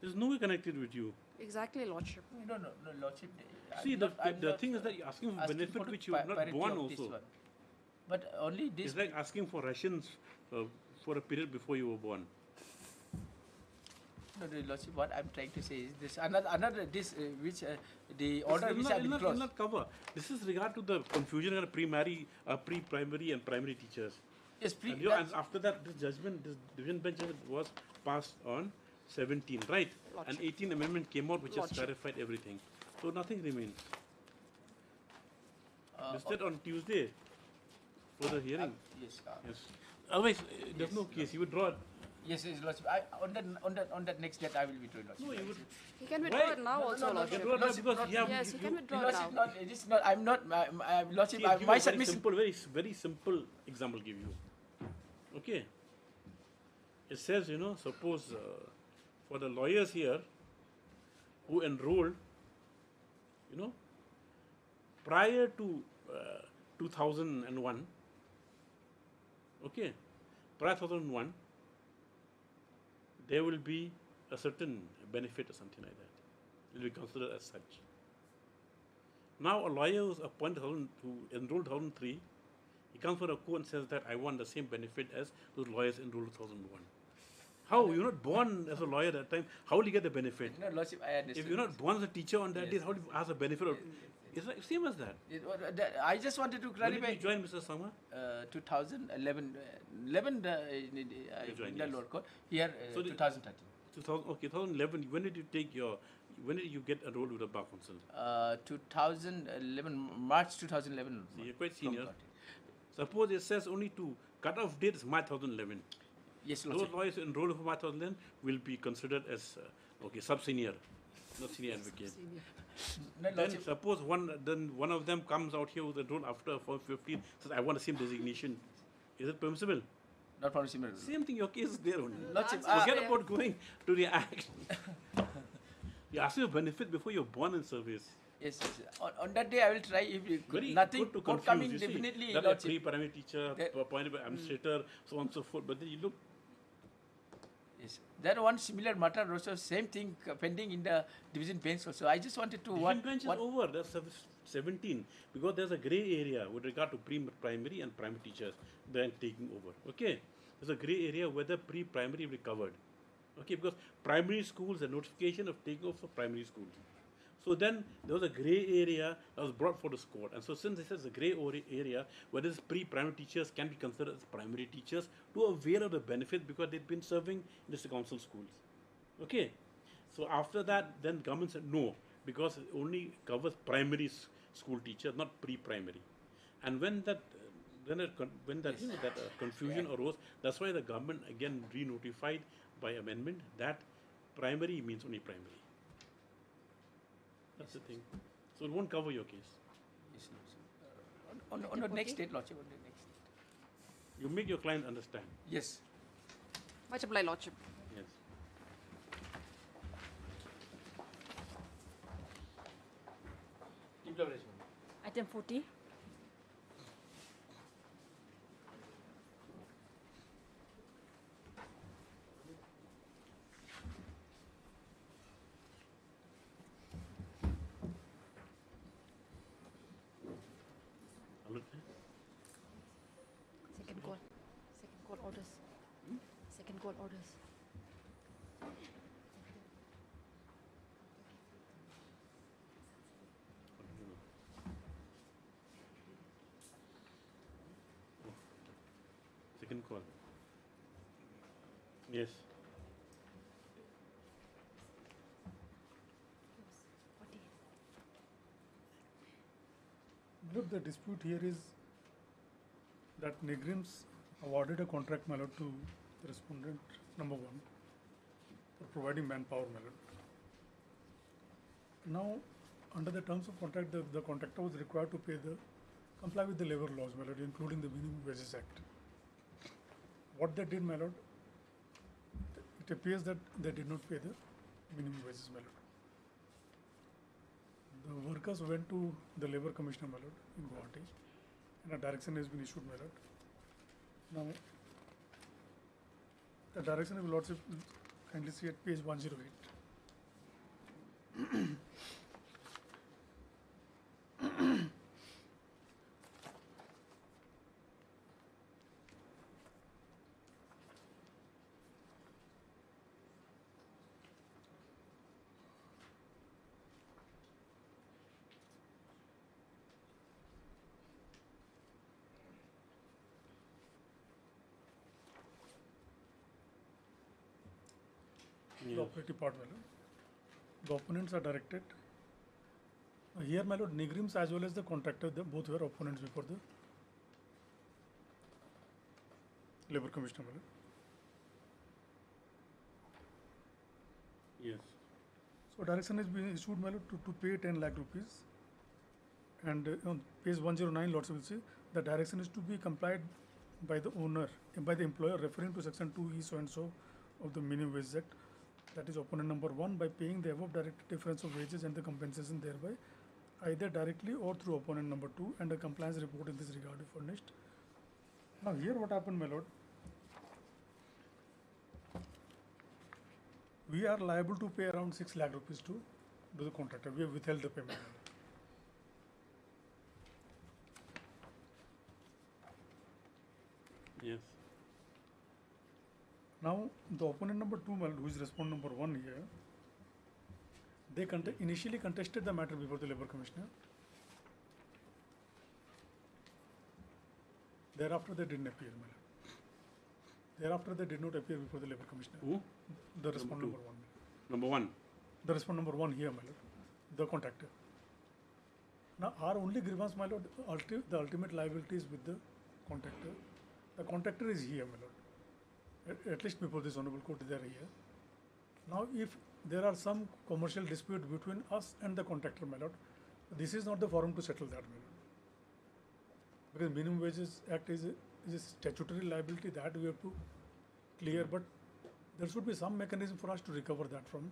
There's no way connected with you. Exactly, Lordship. No, Lordship. See, the thing is that you're asking for benefit which you have not born also. But only this. It's like asking for rations for a period before you were born. No, Lordship, what I'm trying to say is this. The order which have been closed. Not cover. This is regard to the confusion of pre-primary and primary teachers. Yes, and after that, this judgment, this division bench was passed on 17, right? Lordship. And 18 amendment came out which has Lordship. clarified everything. So nothing remains. Is that on Tuesday for the hearing? Yes. Yes. Otherwise, there's no case. You would draw it. Yes, Lordship. On that next date, I will withdraw, Lordship. No, you would. He can withdraw it now also, Lordship. Yes, he can withdraw it now. It is not. I'm not. Lordship. See, My submission. Very simple example give you. Okay. It says, suppose for the lawyers here who enrolled, prior to 2001, okay, prior to 2001, there will be a certain benefit or something like that. It will be considered as such. Now, a lawyer who is appointed who enrolled 2003, He comes for a court and says that I want the same benefit as those lawyers in Rule 2001. How? You're not born as a lawyer at that time. How will you get the benefit? No, Lordship, I understand. If you're not born as a teacher on that day, how do you ask a benefit? It's like same as that. I just wanted to clarify. When did you join, Mr. Sama? 2011. In the lower court. Here, So 2013. 2011. When did you take your? When did you get enrolled with the Bar Council? 2011, March 2011. So you're quite senior. Suppose it says only to cut-off date is March 2011. Yes, Those lawyers enrolled for March 2011 will be considered as sub-senior, not senior advocate. Then suppose one of them comes out here with a role after 415 says I want the same designation. Is it permissible? Not permissible. Same thing. Your case is there only. Lordship, Forget about going to the act. You ask your benefit before you're born in service. Yes, yes. On that day, I will try. If nothing to forthcoming, confuse, definitely. That a pre-primary teacher, appointed by administrator, so on and so forth. But then you look. Yes, there one similar matter also, same thing pending in the division bench also. I just wanted to Division bench is over. That's 17 because there's a grey area with regard to pre-primary and primary teachers then taking over. Okay, there's a grey area whether pre-primary will be covered. Okay, because primary schools, the notification of taking over for primary schools. So then there was a grey area that was brought for this court. And so since this is a grey area where this pre-primary teachers can be considered as primary teachers to avail of the benefit because they've been serving in the council schools. Okay. So after that, then government said no, because it only covers primary school teachers, not pre-primary. And when that confusion arose, that's why the government again re-notified by amendment that primary means only primary. That's the thing. So it won't cover your case. Yes, on the next date, Lordship, on the next date. You make your client understand. Yes. Much obliged, Lordship. Yes. Item 40. Second call orders. Second call orders. Second call. Yes. Look, the dispute here is that Negrims awarded a contract, my lord, to the respondent number 1 for providing manpower, my lord. Now, under the terms of contract, the contractor was required to comply with the labor laws, my lord, including the Minimum Wages Act. What they did, my lord, it appears that they did not pay the minimum wages, my lord. The workers went to the Labour Commissioner, my lord, in Guwahati, and a direction has been issued, my lord. Now, the direction of Lordship, kindly see at page 108. The operative part, my lord. The opponents are directed. Here, my lord, Negrims as well as the contractor, both were opponents before the Labour Commissioner, my lord. Yes. So direction has been issued, my lord, to pay 10 lakh rupees. And on page 109, Lordship will say the direction is to be complied by the owner, by the employer, referring to section 2E so and so of the Minimum Wage Act. That is opponent number 1 by paying the above direct difference of wages and the compensation thereby, either directly or through opponent number 2, and a compliance report in this regard is furnished. Now here what happened, my lord? We are liable to pay around 6 lakh rupees to the contractor. We have withheld the payment. Yes. Now, the opponent number 2, my lord, who is respondent number 1 here, they initially contested the matter before the Labour Commissioner. Thereafter, they didn't appear, my lord. Thereafter, they did not appear before the Labour Commissioner. Who? The respondent number 1. Number 1. The respondent number 1 here, my lord, the contractor. Now, our only grievance, my lord, the ultimate liability is with the contractor. The contractor is here, my lord. At least before this honorable court, they are here. Now, if there are some commercial dispute between us and the contractor, my lord, this is not the forum to settle that, my lord. Because Minimum Wages Act is a statutory liability that we have to clear, but there should be some mechanism for us to recover that from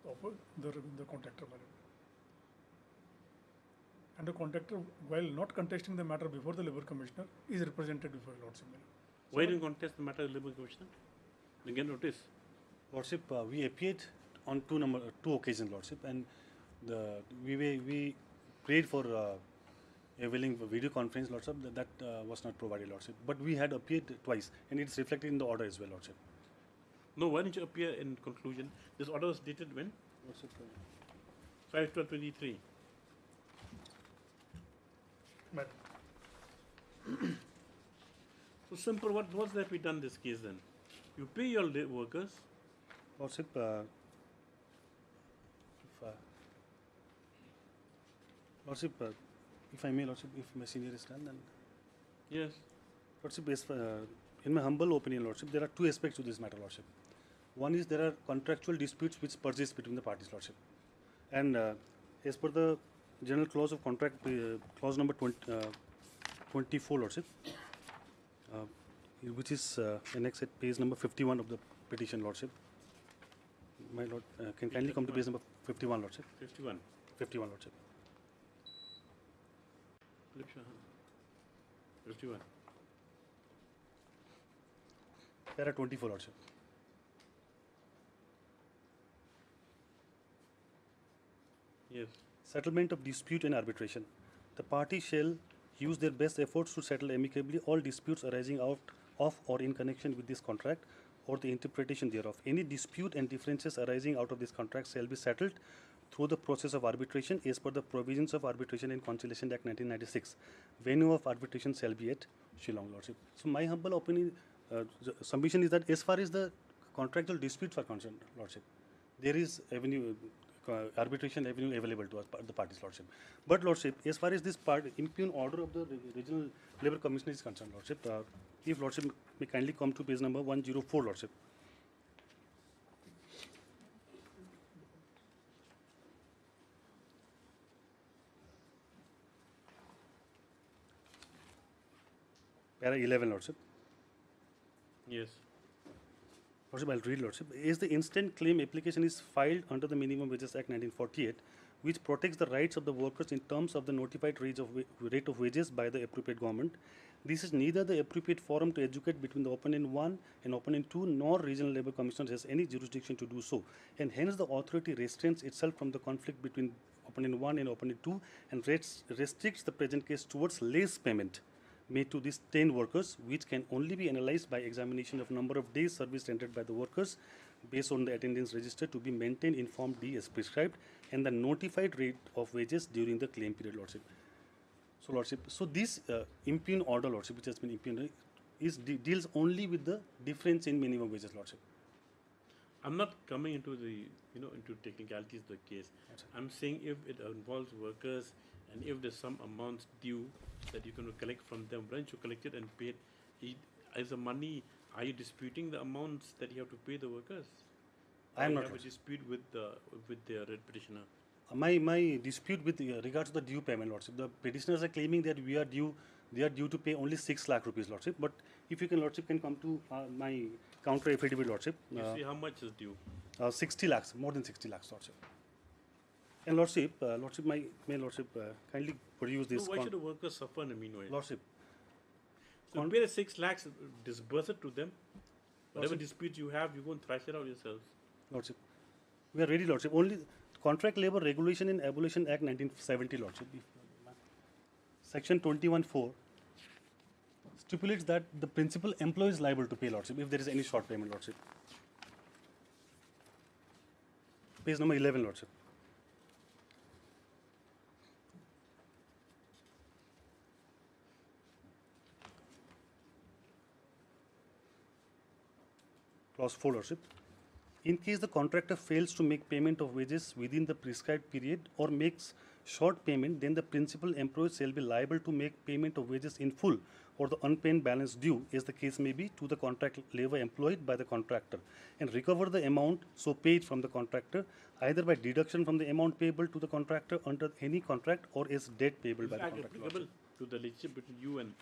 the contractor, my lord. And the contractor, while not contesting the matter before the Labour Commissioner, is represented before Lordship. Why didn't contest the matter of Labour Commissioner? Again, notice. Lordship, we appeared on two occasions, Lordship, and we prayed for a willing video conference, Lordship. That was not provided, Lordship. But we had appeared twice, and it's reflected in the order as well, Lordship. No, why didn't you appear in conclusion? This order was dated when? Lordship, 5/12/23. So simple. What's that we done this case then? You pay your workers. Lordship, Lordship, if I may, Lordship, if my senior is done, then yes. Lordship, in my humble opinion, Lordship, there are two aspects to this matter, Lordship. One is there are contractual disputes which persist between the parties, Lordship, and as per the general clause of contract, clause number 24, Lordship, which is annexed at page number 51 of the petition, Lordship. My Lord, can kindly come to page number 51, Lordship. 51. 51, Lordship. 51. Para 24, Lordship. Yes. Settlement of dispute and arbitration. The party shall use their best efforts to settle amicably all disputes arising out of or in connection with this contract or the interpretation thereof. Any dispute and differences arising out of this contract shall be settled through the process of arbitration as per the provisions of Arbitration and Conciliation Act 1996. Venue of arbitration shall be at Shillong, Lordship. So my humble opinion, submission is that as far as the contractual disputes are concerned, Lordship, there is avenue, arbitration avenue available to us, the parties, Lordship. But Lordship, as far as this impugn order of the Regional Labour Commissioner is concerned, Lordship, if Lordship may kindly come to page number 104, Lordship. Para 11, Lordship. Yes. Lordship, I'll read, Lordship. As the instant claim application is filed under the Minimum Wages Act 1948, which protects the rights of the workers in terms of the notified rate of wages by the appropriate government, this is neither the appropriate forum to educate between the opponent 1 and opponent 2, nor Regional Labour Commissioner has any jurisdiction to do so, and hence the authority restrains itself from the conflict between opponent 1 and opponent 2 and restricts the present case towards less payment made to these 10 workers, which can only be analyzed by examination of number of days service rendered by the workers based on the attendance register to be maintained in Form D as prescribed, and the notified rate of wages during the claim period, Lordship. So, Lordship, so this impugn order, Lordship, which has been impugned, deals only with the difference in minimum wages, Lordship. I'm not coming into the, into technicalities of the case. I'm saying if it involves workers and if there's some amounts due that you can collect from them, once you collect it and paid, as the money, are you disputing the amounts that you have to pay the workers? I am not. You have a dispute with the petitioner. My dispute with regards to the due payment, Lordship. The petitioners are claiming that they are due to pay only 6 lakh rupees, Lordship. But if you can, Lordship, can come to my counter affidavit, Lordship. You see how much is due? 60 lakhs, more than 60 lakhs, Lordship. And Lordship, may Lordship kindly produce this. So why should the workers suffer in the meanwhile? Lordship. So pay the 6 lakhs, disburse it to them. Whatever disputes you have, you go and thrash it out yourselves. Lordship, we are ready, Lordship. Only Contract Labour Regulation and Abolition Act 1970, Lordship. Section 21(4) stipulates that the principal employee is liable to pay, Lordship, if there is any short payment, Lordship. Page number 11, Lordship. Clause 4, Lordship. In case the contractor fails to make payment of wages within the prescribed period or makes short payment, then the principal employee shall be liable to make payment of wages in full or the unpaid balance due, as the case may be, to the contract labor employed by the contractor, and recover the amount so paid from the contractor, either by deduction from the amount payable to the contractor under any contract or as debt payable by the contractor. Applicable to the relationship between you and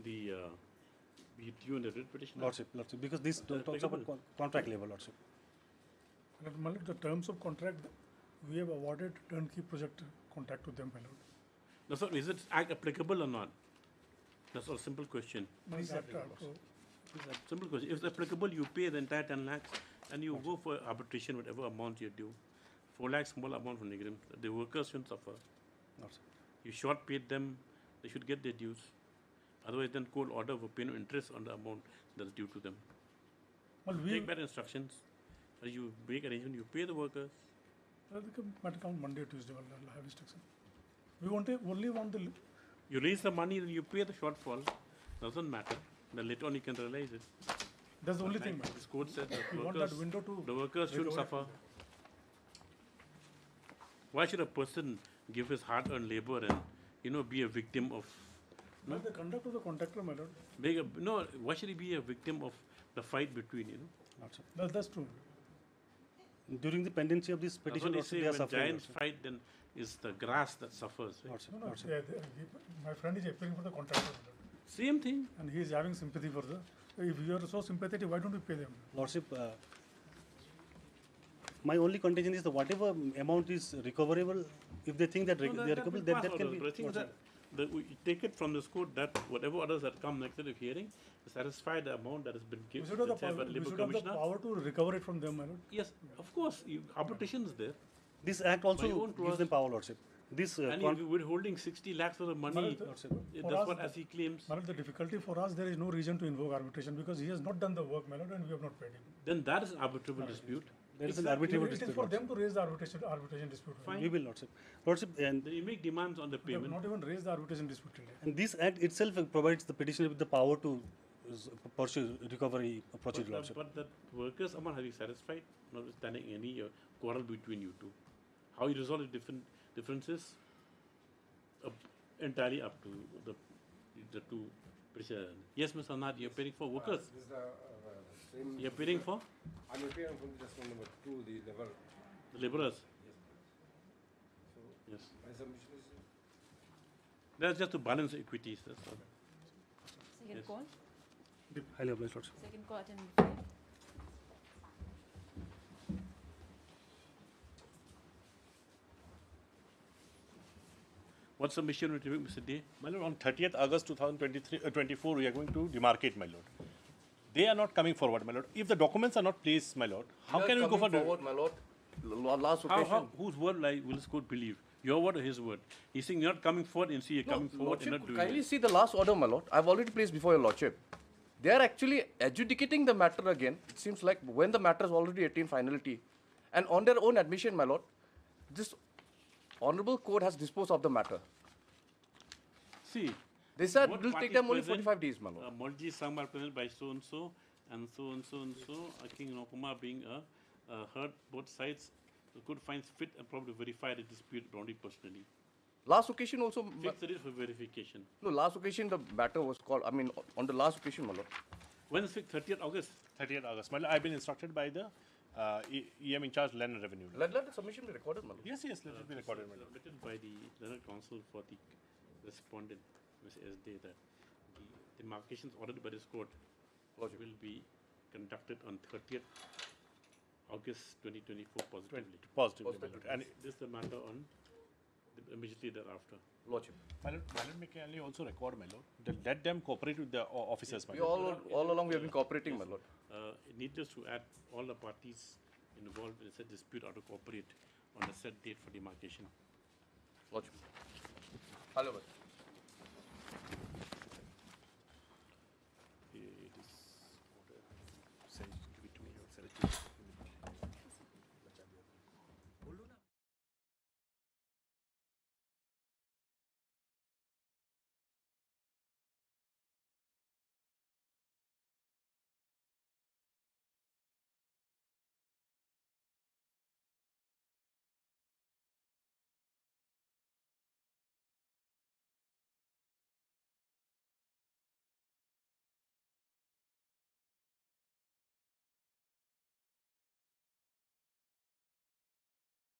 the you and the writ petitioner? Lordship, because this talks about contract labor, Lordship. My lord, the terms of contract, we have awarded turnkey project contract to them, my lord. No, sir, is it act applicable or not? That's a simple question. Simple question. If it's applicable, you pay the entire 10 lakhs and you go for arbitration, whatever amount you're due. 4 lakhs, small amount from Interim. The workers shouldn't suffer. You short paid them, they should get their dues. Otherwise, then court order for payment of interest on the amount that's due to them. Well, take better instructions. You make arrangement, you pay the workers. Might come Monday, Tuesday, I'll have instruction. We only want the... You raise the money, then you pay the shortfall. Doesn't matter. Then later on you can realize it. That's the only thing, man. This code said the workers shouldn't suffer. Why should a person give his hard-earned labor and, be a victim of... No, the conduct of the contractor, my lord. Why should he be a victim of the fight between, That's true. During the pendency of this petition, they say are when giants fight, then it's the grass that suffers. Right? My friend is appealing for the contractor. Same thing. And he is having sympathy for the... If you are so sympathetic, why don't you pay them? Lordship, my only contention is that whatever amount is recoverable, if they think that they are recoverable, that can be... I think that we take it from this court that whatever orders that come next to the hearing, satisfy the amount that has been given. We should have the power to recover it from them, my lord. Yes, of course. Arbitration is there. This act also gives them power, Lordship. This and we're holding 60 lakhs of the money. That's what as he claims. My lord, the difficulty for us, there is no reason to invoke arbitration because he has not done the work, my lord, and we have not paid him. Then that is an arbitrable dispute. There is an arbitrable dispute. It is for them to raise the arbitration dispute. Fine. We will, Lordship. Lordship, and then you make demands on the payment. Not even raise the arbitration dispute. And this act itself provides the petitioner with the power to pursue recovery procedure, Lordship. But the workers amount, have you satisfied, notwithstanding any quarrel between you two? How you resolve the differences? Entirely up to the two petitioners. Yes, Mr. Anand, you're appearing for workers. This is the same. You're appearing for? I'm appearing for just number 2, the labor. The laborers? Yes. So yes. My submission is... That's just to balance equities, that's all. Second yes. call. Highly obliged, Lordship. Second call at 5. What submission will you make, Mr. Day? My lord, on 30th August 2024, we are going to demarcate, my lord. They are not coming forward, my lord. If the documents are not placed, my lord, how can we go for forward, my lord? Last occasion. Whose word will this court believe? Your word or his word? He's saying you're not coming forward and see you're coming forward and not doing kindly it. see the last order, my lord. I've already placed before your lordship. They are actually adjudicating the matter again. It seems like when the matter has already attained finality. And on their own admission, my lord, this honorable court has disposed of the matter. See, they said it will take them only 45 days, my lord. Multi sum are presented by so and so, and so and so and so. King Nokuma being heard both sides, the court finds fit and probably verify the dispute only personally. Last occasion also. Fixed it for verification. No, last occasion the matter was called. I mean, on the last occasion, my lord. When is fixed? 30th August. 30th August. My lord, I've been instructed by the EM in charge, Land and Revenue. Let the submission be recorded, my lord. Yes, let it be recorded, my lord. Submitted by the General Counsel for the respondent, Ms. S. Day, that the demarcations ordered by this court will be conducted on 30th August 2024 positively. Positively, my lord. And this is the matter on immediately thereafter. Lordship. My lord, may kindly also record, my lord. Let them cooperate with the officers, my lord. All along we have been cooperating, my lord. Needless to add, all the parties involved in said dispute are to cooperate on the set date for demarcation. Lordship. Hello. Absolutely.